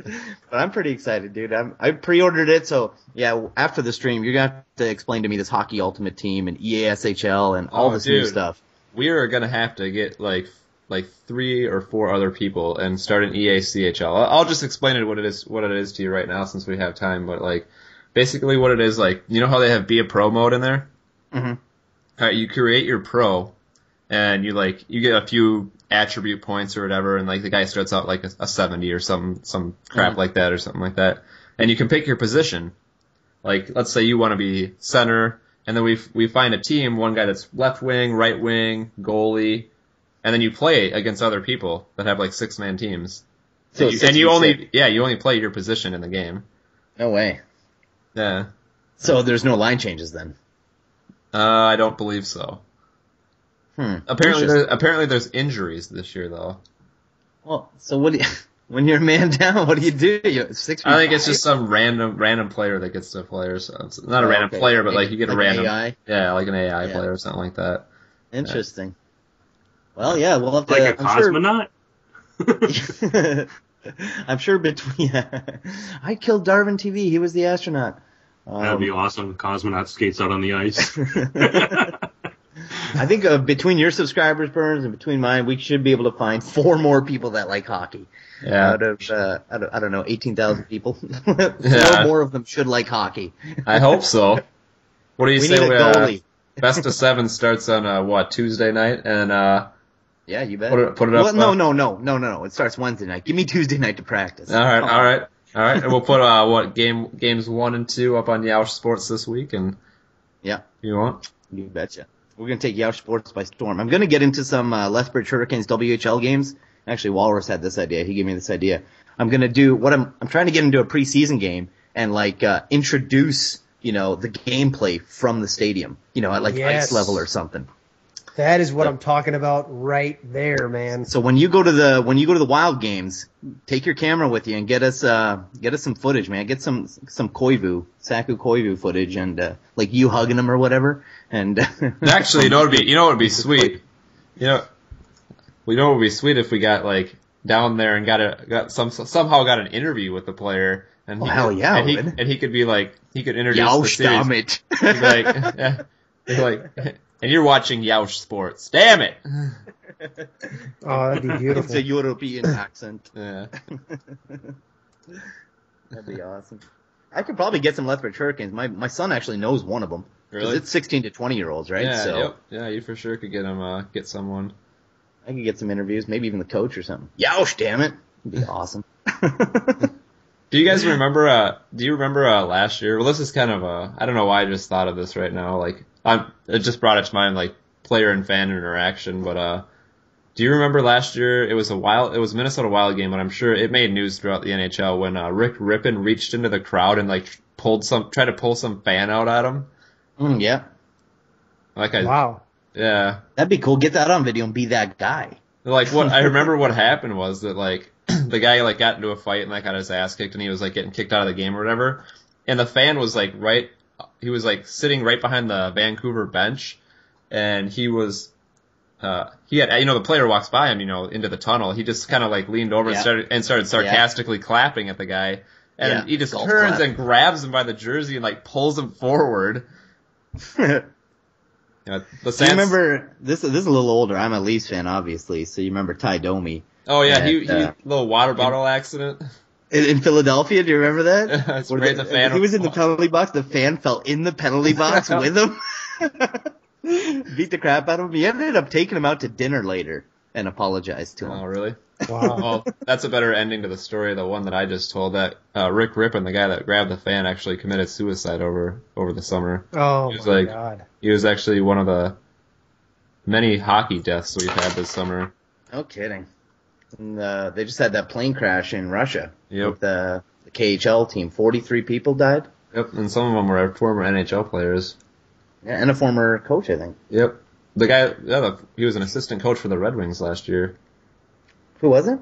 But I'm pretty excited, dude. I pre-ordered it, so yeah. After the stream, you're gonna have to explain to me this Hockey Ultimate Team and EASHL and all Oh, this new dude. stuff. We are gonna have to get like 3 or 4 other people and start an EACHL. I'll just explain what it is to you right now since we have time. But like, basically, what it is, like, you know how they have Be a Pro mode in there? Mm-hmm. All right, you create your pro, and you get a few attribute points or whatever, and like the guy starts out like a 70 or some crap like that or something like that, and you can pick your position. Like, let's say you want to be center, and then we find a team, one guy that's left wing, right wing, goalie, and then you play against other people that have like 6-man teams. So And you only play your position in the game. No way. Yeah. So there's no line changes then. I don't believe so. Apparently there's injuries this year though. Well, so what do you, when you're a man down, what do you do? You're 6 I think it's just some random player that gets to play or something. It's not a random okay. player, but like you get a Like an random AI? Yeah, like an AI Yeah. player or something like that. Interesting. Well, yeah, we'll have to. Like a cosmonaut? I'm sure between. I killed Darwin TV. He was the astronaut. That'd be awesome. Cosmonaut skates out on the ice. I think between your subscribers, Burns, and between mine, we should be able to find 4 more people that like hockey. Yeah. Out of I don't know, 18,000 people. 4 Yeah. more of them should like hockey. I hope so. What do you We say? need a goalie. Best of 7 starts on Tuesday night, and Yeah, you bet. Put it up. Well, no. It starts Wednesday night. Give me Tuesday night to practice. All right. And we'll put games 1 and 2 up on Yoush Sports this week, and Yeah, you want? you betcha. We're gonna take Yoush Sports by storm. I'm gonna get into some Lethbridge Hurricanes WHL games. Actually, Walrus had this idea. He gave me this idea. I'm gonna do I'm trying to get into a preseason game and like introduce the gameplay from the stadium. At like Yes. ice level or something. That is what I'm talking about right there, man. So when you go to the Wild games, take your camera with you and get us some footage, man. Get some Saku Koivu footage and like you hugging him or whatever. And Actually, you know what would be sweet. What would be sweet if we got like down there and somehow got an interview with the player. And hell yeah, and he could be like, he could introduce the Yoush, series. damn it. He'd be like, yeah, he'd be like, and you're watching Yoush Sports. Damn it! Oh, that'd be It's beautiful. a European accent. Yeah. That'd be awesome. I could probably get some Lethbridge Hurricanes. My son actually knows one of them. 'Cause Really? it's 16 to 20 year olds, right? Yeah, So yep. Yeah, you for sure could get someone. I could get some interviews, maybe even the coach or something. Yoush, damn it. It'd be awesome. Do you guys remember? Do you remember last year? Well, this is kind of I don't know why I just thought of this right now. Like, it just brought it to mind, like player and fan interaction. But do you remember last year? It was a Minnesota Wild game, but I'm sure it made news throughout the NHL when Rick Rippon reached into the crowd and like tried to pull some fan out at him. Yeah. Wow. Yeah. That'd be cool. Get that on video and be that guy. Like what I remember what happened was that like the guy like got into a fight and like got his ass kicked and he was like getting kicked out of the game or whatever. And the fan was like he was like sitting right behind the Vancouver bench and he had the player walks by him, into the tunnel. He just kind of like leaned over and started sarcastically clapping at the guy. And he just Golf turns clap. and grabs him by the jersey and like pulls him forward. The Do you Sands. remember this? This is a little older. I'm a Leafs fan, obviously. So you remember Ty Domi? Oh yeah, And, he little water bottle accident. In Philadelphia, do you remember that? Sprayed the fan. He was in the penalty box. The fan fell in the penalty box with him. Beat the crap out of him. He ended up taking him out to dinner later and apologized to him. Oh really? Wow. Well, that's a better ending to the story. The one that I just told, that Rick Rippon, the guy that grabbed the fan, actually committed suicide over the summer. Oh, He was my like- God. He was actually one of the many hockey deaths we've had this summer. No kidding. And, they just had that plane crash in Russia. Yep. With the KHL team. 43 people died. Yep, and some of them were former NHL players. Yeah, and a former coach, I think. Yep. The guy, he was an assistant coach for the Red Wings last year. Who was it?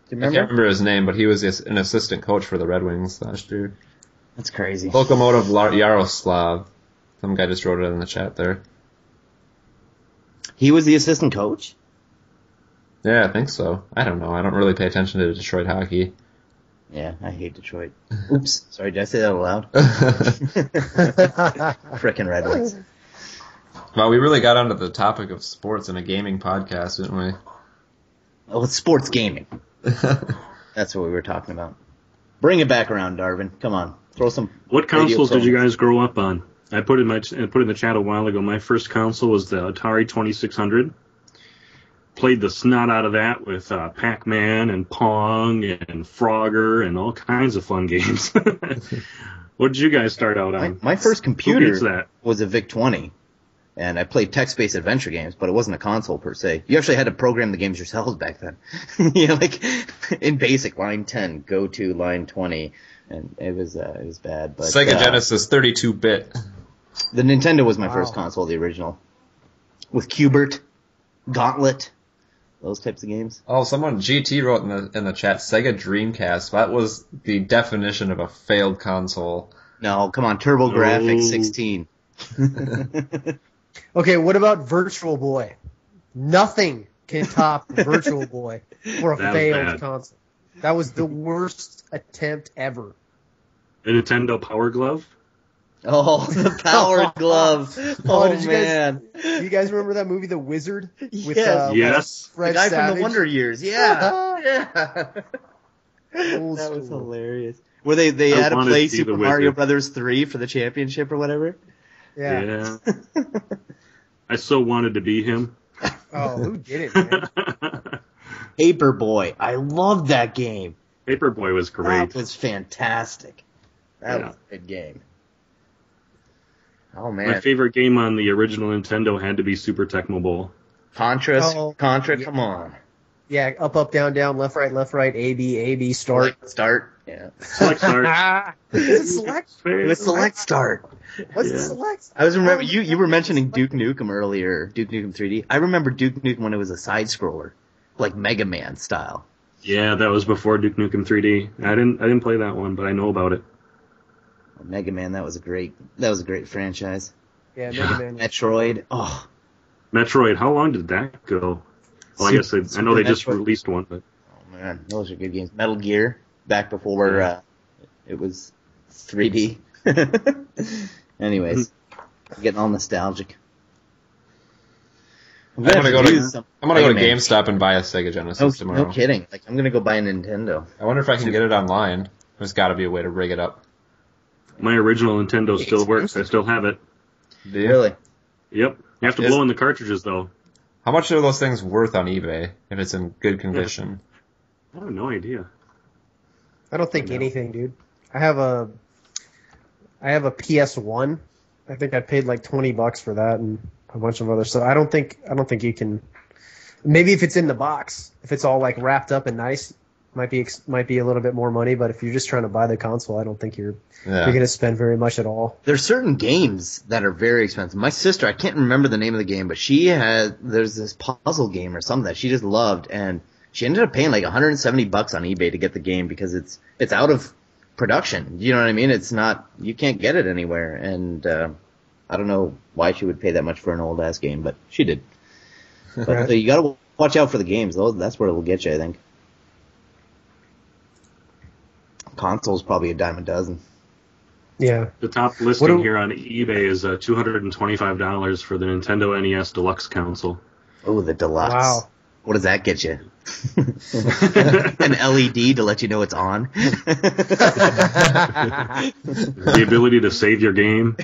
Do you I can't remember? remember his name, but he was an assistant coach for the Red Wings last year. That's crazy. Lokomotiv Yaroslav. Some guy just wrote it in the chat there. He was the assistant coach? Yeah, I think so. I don't know. I don't really pay attention to Detroit hockey. Yeah, I hate Detroit. Oops. Sorry, did I say that out loud? Frickin' Red Wings. Well, we really got onto the topic of sports in a gaming podcast, didn't we? Oh, it's sports gaming. That's what we were talking about. Bring it back around, Darvin. Come on. Throw some. What consoles did you promos. guys grow up on? I put in the chat a while ago. My first console was the Atari 2600. Played the snot out of that with Pac-Man and Pong and Frogger and all kinds of fun games. What did you guys start out on? My first Who computer gets that? was a VIC-20, and I played text-based adventure games, but it wasn't a console per se. You actually had to program the games yourselves back then. Like in BASIC, line 10, go to line 20, and it was bad. But Sega Genesis 32-bit. the Nintendo was my Wow. first console, the original, with Q*bert, Gauntlet, those types of games. Oh, someone GT wrote in the chat, Sega Dreamcast. That was the definition of a failed console. No, come on, TurboGrafx Oh. 16. Okay, what about Virtual Boy? Nothing can top Virtual Boy for a That was failed bad. console. That was the worst attempt ever. The Nintendo Power Glove? Oh, the Power Glove. Oh, did you man. Do you guys remember that movie, The Wizard? With, Yes. Yes. Fred the guy Savage? from the Wonder Years. Yeah. Yeah. Old That was school. hilarious. Where they I had to wanted play to see Super the Mario Wizard. Brothers 3 for the championship or whatever. Yeah. I so wanted to be him. Oh, who did it, man? Paperboy. I loved that game. Paperboy was great. That was fantastic. That Yeah. was a good game. Oh, My man. favorite game on the original Nintendo had to be Super Tecmo Bowl. Contra, Oh, Contra, yeah. come on. Yeah, up, down, left, right, A, B, start. Start. Yeah. Select start. Is it select? It was select start. What's the Yeah. select? I was remember Oh, you were mentioning Duke Nukem earlier, Duke Nukem 3D. I remember Duke Nukem when it was a side scroller, like Mega Man style. Yeah, that was before Duke Nukem 3D. I didn't play that one, but I know about it. Mega Man, that was a great franchise. Yeah, Mega Man. Metroid. Oh, Metroid, how long did that go? Well, I guess I know they just released one, but oh man, those are good games. Metal Gear, back before it was 3D. Anyways, I'm getting all nostalgic. I'm gonna go to Mega Man. GameStop and buy a Sega Genesis tomorrow. No kidding. Like I'm gonna go buy a Nintendo. I wonder if I can get it online. There's got to be a way to rig it up. my original Nintendo still works. I still have it. Do you? Really? Yep. You have to blow in the cartridges, though. How much are those things worth on eBay if it's in good condition? I have no idea. I don't think anything, dude. I have a PS1. I think I paid like $20 for that and a bunch of other stuff. I don't think you can. Maybe if it's in the box, if it's all like wrapped up and nice, might be a little bit more money. But if you're just trying to buy the console, I don't think you're going to spend very much at all. There's certain games that are very expensive. My sister, I can't remember the name of the game, but there's this puzzle game or something that she just loved, and she ended up paying like $170 on eBay to get the game because it's out of production. You know what I mean? It's not, you can't get it anywhere, and I don't know why she would pay that much for an old ass game, but she did. But so you gotta watch out for the games, though. That's where it'll get you, I think. Console's probably a dime a dozen. Yeah. The top listing here on eBay is $225 for the Nintendo NES Deluxe console. Oh, the deluxe. Wow. What does that get you? An LED to let you know it's on. The ability to save your game.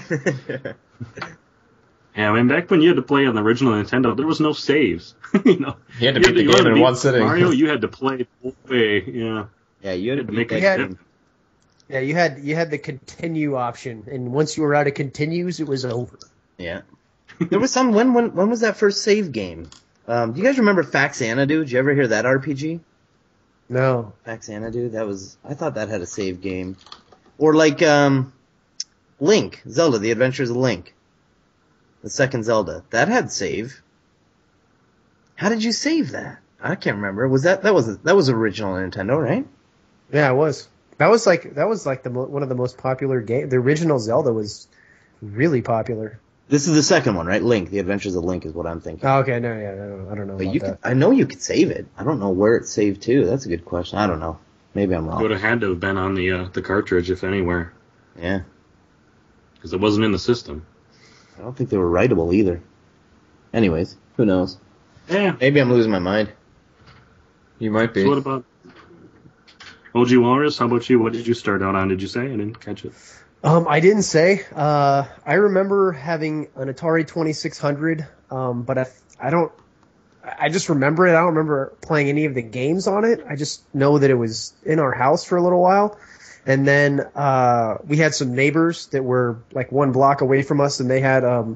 Yeah, I mean, back when you had to play on the original Nintendo, there was no saves. You had to beat the game in one sitting. Mario, you had to play the whole way. Yeah. Yeah, you had to make beat it that dip. game. Yeah, you had the continue option, and once you were out of continues, it was over. Yeah. There was some. When was that first save game? Do you guys remember Faxanadu? Did you ever hear that RPG? No. Faxanadu? That was. I thought that had a save game. Or like Link, Zelda: The Adventures of Link, the second Zelda. That had save. How did you save that? I can't remember. Was that was original Nintendo, right? Yeah, it was. That was like one of the most popular games. The original Zelda was really popular. This is the second one, right? Link, The Adventures of Link is what I'm thinking. Oh, okay, no, yeah, I don't know But about that. I know you could save it. I don't know where it's saved to. That's a good question. I don't know. Maybe I'm It wrong. would have had to have been on the cartridge, if anywhere, Yeah. because it wasn't in the system. I don't think they were writable either. Anyways, who knows? Yeah. Maybe I'm losing my mind. You might be. So what about OG Walrus? How about you? What did you start out on? Did you say? I didn't catch it. I didn't say. I remember having an Atari 2600, but I just remember it. I don't remember playing any of the games on it. I just know that it was in our house for a little while. And then we had some neighbors that were like one block away from us, and they had a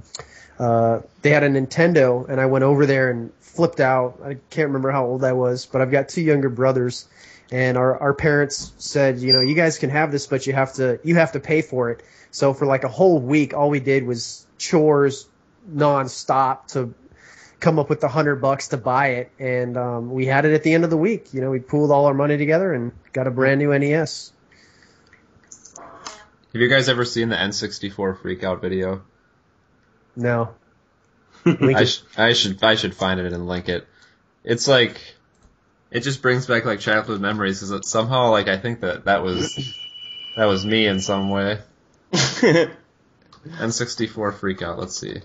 Nintendo, and I went over there and flipped out. I can't remember how old I was, but I've got two younger brothers. And our parents said, you guys can have this, but you have to pay for it. So for like a whole week, all we did was chores nonstop to come up with $100 to buy it. And we had it at the end of the week. We pooled all our money together and got a brand new NES. Have you guys ever seen the N64 Freakout video? No. I should find it and link it. It's like, it just brings back like childhood memories because somehow like I think that was me in some way. N64 Freakout. Let's see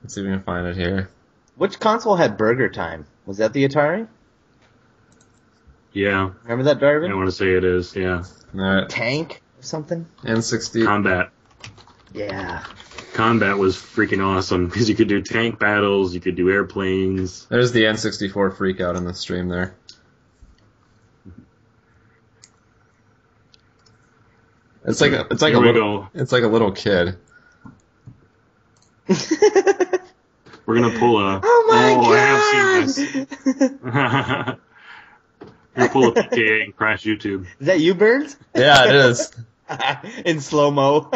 if we can find it here. Which console had Burger Time? Was that the Atari? Yeah. Remember that, Darvin? I want to say it is. Yeah. All right. Tank or something? N60. Combat. Yeah. Combat was freaking awesome because you could do tank battles, you could do airplanes. There's the N64 Freakout in the stream there. It's like a little kid. We're gonna pull a. Oh my god! I have seen this. We're gonna pull a PKA and crash YouTube. Is that you, Burns? Yeah, it is. In slow mo.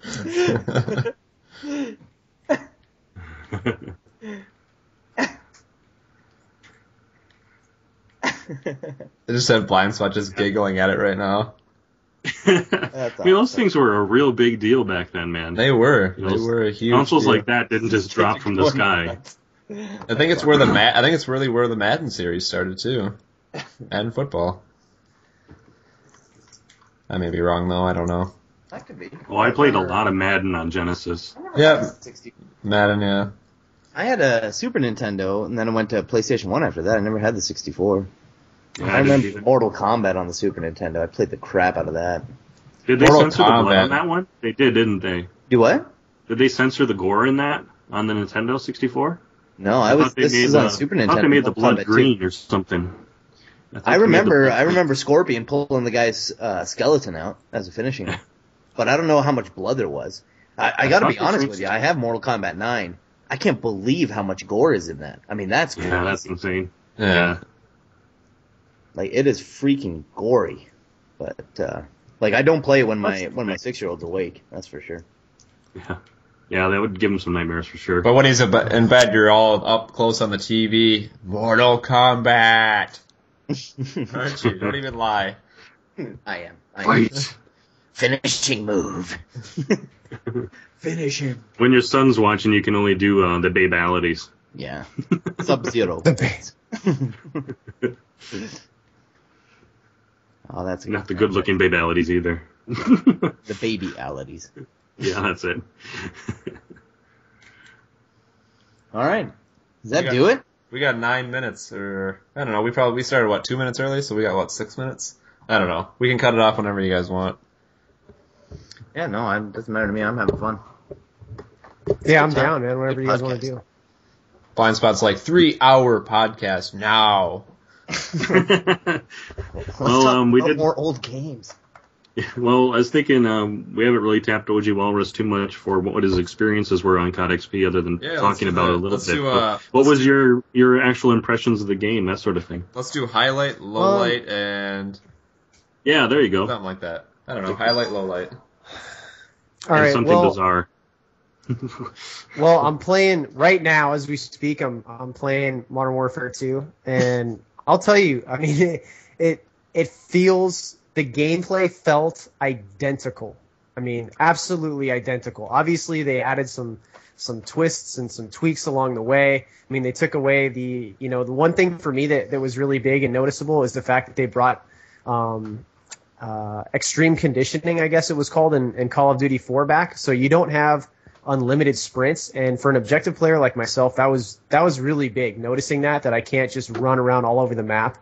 I just had Blind Spot just giggling at it right now. Those things were a real big deal back then, man. They were. They were a huge consoles deal. like that didn't just drop from the sky. I think it's really where the Madden series started too. Madden football. I may be wrong though. I don't know. That could be. Oh, I played a lot of Madden on Genesis. Yeah, Madden. Yeah. I had a Super Nintendo, and then I went to PlayStation 1 after that. I never had the 64. Yeah, I remember Mortal Kombat on the Super Nintendo. I played the crap out of that. Did they Mortal censor the blood Kombat. on that one? They did, didn't they? Do what? Did they censor the gore in that on the Nintendo 64? No, this is on Super Nintendo. I thought they made the Mortal blood Kombat 2. green or something. I remember Scorpion pulling the guy's skeleton out as a finishing, but I don't know how much blood there was. I got to be honest with you. I have Mortal Kombat 9. I can't believe how much gore is in that. I mean, that's crazy. Yeah, that's insane. Yeah. Like, it is freaking gory. But like, I don't play it when my 6-year-old's awake. That's for sure. Yeah, that would give him some nightmares for sure. But when he's in bed, you're all up close on the TV. Mortal Kombat. Aren't you? Don't even lie. I am. Fight. Finishing move. Finish him. When your son's watching, you can only do the babalities. Yeah. Sub-Zero. The base. Oh, that's Not the good-looking babalities either. The baby-alities. Yeah, that's it. All right. Does that do it? We got 9 minutes, or I don't know. We started 2 minutes early, so we got 6 minutes. I don't know. We can cut it off whenever you guys want. Yeah, no, it doesn't matter to me. I'm having fun. Yeah, I'm down, man. Whatever you guys want to do. Blind Spot's like 3-hour podcast now. Well, we did more old games. Well, I was thinking we haven't really tapped OG Walrus too much for what his experiences were on COD XP, other than talking about it a little bit. What was your actual impressions of the game, that sort of thing? Let's do highlight, low light, and yeah, there you go. Something like that. I don't know. Highlight, low light. All right. Something bizarre. Well, I'm playing right now as we speak. I'm playing Modern Warfare 2, and I'll tell you, I mean, it feels. The gameplay felt identical. I mean, absolutely identical. Obviously, they added some twists and some tweaks along the way. I mean, they took away the one thing for me that was really big and noticeable is the fact that they brought extreme conditioning, I guess it was called, in Call of Duty 4 back. So you don't have unlimited sprints. And for an objective player like myself, that was really big, noticing that I can't just run around all over the map.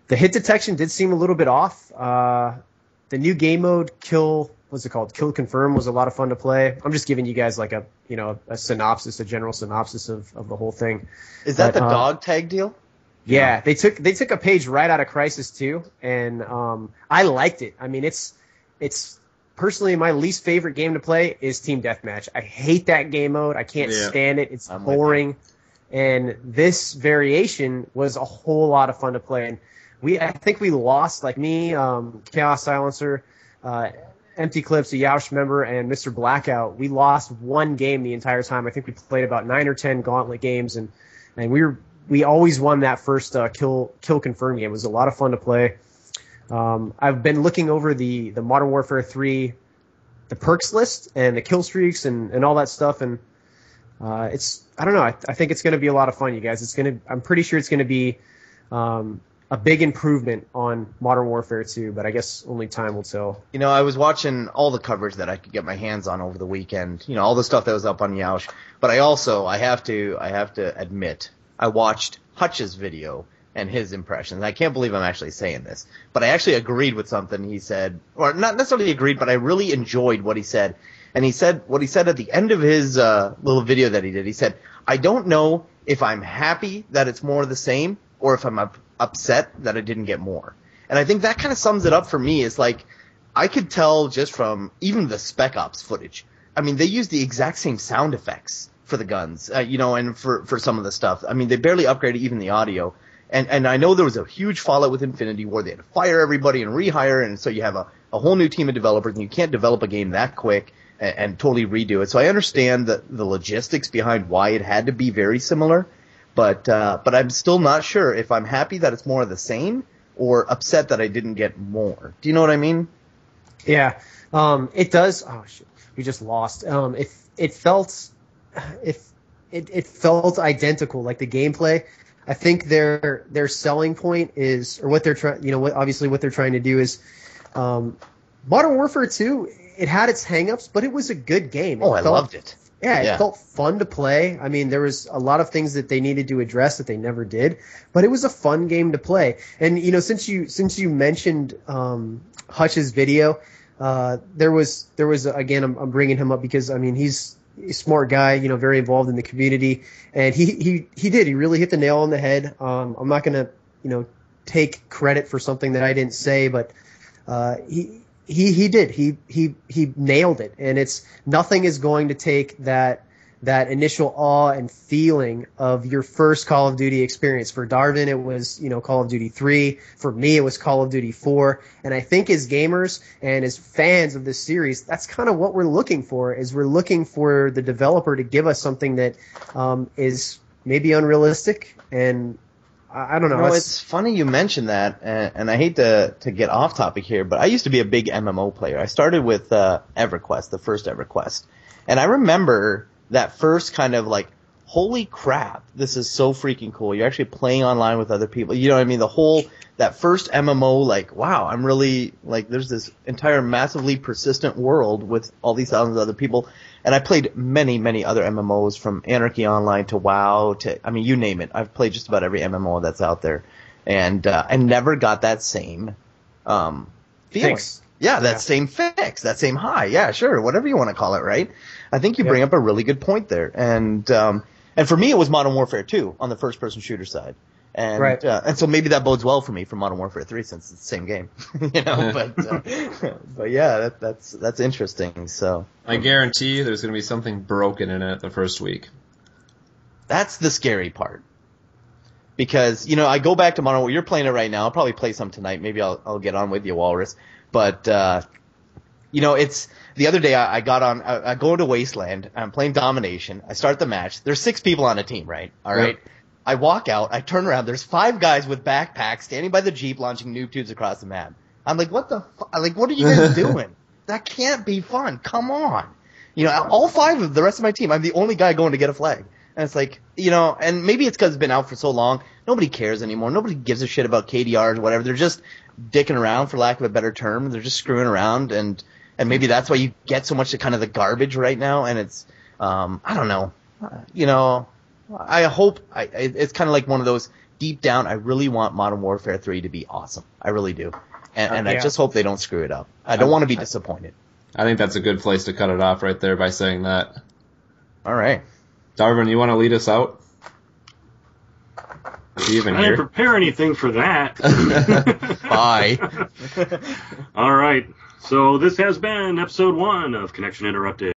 The hit detection did seem a little bit off. The new game mode, Kill Confirm, was a lot of fun to play. I'm just giving you guys like a synopsis, a general synopsis of the whole thing. Is that the dog tag deal? Yeah, they took a page right out of Crysis 2, and I liked it. I mean, it's personally my least favorite game to play is Team Deathmatch. I hate that game mode. I can't stand it. It's boring. And this variation was a whole lot of fun to play. And I think we lost, like me, Chaos Silencer, Empty Clips, a Yoush member, and Mr. Blackout. We lost one game the entire time. I think we played about 9 or 10 gauntlet games, and we always won that first kill confirm game. It was a lot of fun to play. I've been looking over the Modern Warfare 3, the perks list and the kill streaks and all that stuff, and I don't know. I think it's going to be a lot of fun, you guys. I'm pretty sure it's going to be a big improvement on Modern Warfare 2, but I guess only time will tell. I was watching all the coverage that I could get my hands on over the weekend. All the stuff that was up on Yoush. But I have to admit, I watched Hutch's video and his impressions. I can't believe I'm actually saying this, but I actually agreed with something he said, or not necessarily agreed, but I really enjoyed what he said. And he said what he said at the end of his little video that he did. He said, "I don't know if I'm happy that it's more of the same, or if I'm upset that I didn't get more." And I think that kind of sums it up for me. It's like, I could tell just from even the Spec Ops footage. I mean, they use the exact same sound effects for the guns, and for some of the stuff. I mean, they barely upgraded even the audio. And I know there was a huge fallout with Infinity Ward. They had to fire everybody and rehire, and so you have a whole new team of developers, and you can't develop a game that quick and totally redo it. So I understand the logistics behind why it had to be very similar. But I'm still not sure if I'm happy that it's more of the same or upset that I didn't get more. Do you know what I mean? Yeah. It does. Oh shit. We just lost. It felt identical, like the gameplay. I think their selling point is, or what they're trying, obviously what they're trying to do is, Modern Warfare 2, it had its hangups, but it was a good game. I loved it. Yeah, it felt fun to play. I mean, there was a lot of things that they needed to address that they never did, but it was a fun game to play. And since you mentioned Hutch's video, there was again, I'm bringing him up because I mean he's a smart guy, very involved in the community, and he really hit the nail on the head. I'm not gonna take credit for something that I didn't say, but he did. He nailed it, and nothing is going to take that initial awe and feeling of your first Call of Duty experience. For Darvin, it was Call of Duty 3. For me, it was Call of Duty 4. And I think as gamers and as fans of this series, that's kind of what we're looking for. Is we're looking for the developer to give us something that is maybe unrealistic, and I don't know. It's funny you mentioned that, and I hate to get off topic here, but I used to be a big MMO player. I started with EverQuest, the first EverQuest, and I remember that first kind of like holy crap, this is so freaking cool. You're actually playing online with other people. You know what I mean? That first MMO, like, wow, I'm really, like, there's this entire massively persistent world with all these thousands of other people. And I played many, many other MMOs, from Anarchy Online to WoW to, I mean, you name it. I've played just about every MMO that's out there. And I never got that same feeling. Fix. Yeah, that same fix, that same high. Yeah, sure, whatever you want to call it, right? I think you bring up a really good point there. And for me, it was Modern Warfare 2 on the first-person shooter side. And and so maybe that bodes well for me for Modern Warfare 3 since it's the same game, you know. But yeah, that's interesting. So I guarantee there's going to be something broken in it the first week. That's the scary part, because you know I go back to Modern Warfare. You're playing it right now. I'll probably play some tonight. Maybe I'll get on with you, Walrus. But you know, it's the other day I got on. I go to Wasteland. I'm playing Domination. I start the match. There's 6 people on a team, right? All right. I walk out, I turn around, there's 5 guys with backpacks standing by the Jeep launching noob tubes across the map. I'm like, what are you guys doing? That can't be fun. Come on. You know, all 5 of the rest of my team, I'm the only guy going to get a flag. And it's like, you know, and maybe it's because it's been out for so long, nobody cares anymore. Nobody gives a shit about KDRs or whatever. They're just dicking around, for lack of a better term. They're just screwing around, and maybe that's why you get so much of kind of the garbage right now, and it's, I don't know, you know, I hope it's kind of like one of those deep down. I really want Modern Warfare 3 to be awesome. I really do, and I just hope they don't screw it up. I don't want to be disappointed. I think that's a good place to cut it off right there by saying that. All right, Darwin, you want to lead us out? Is he even I here? didn't prepare anything for that. bye. All right. So this has been episode 1 of Connection Interrupted.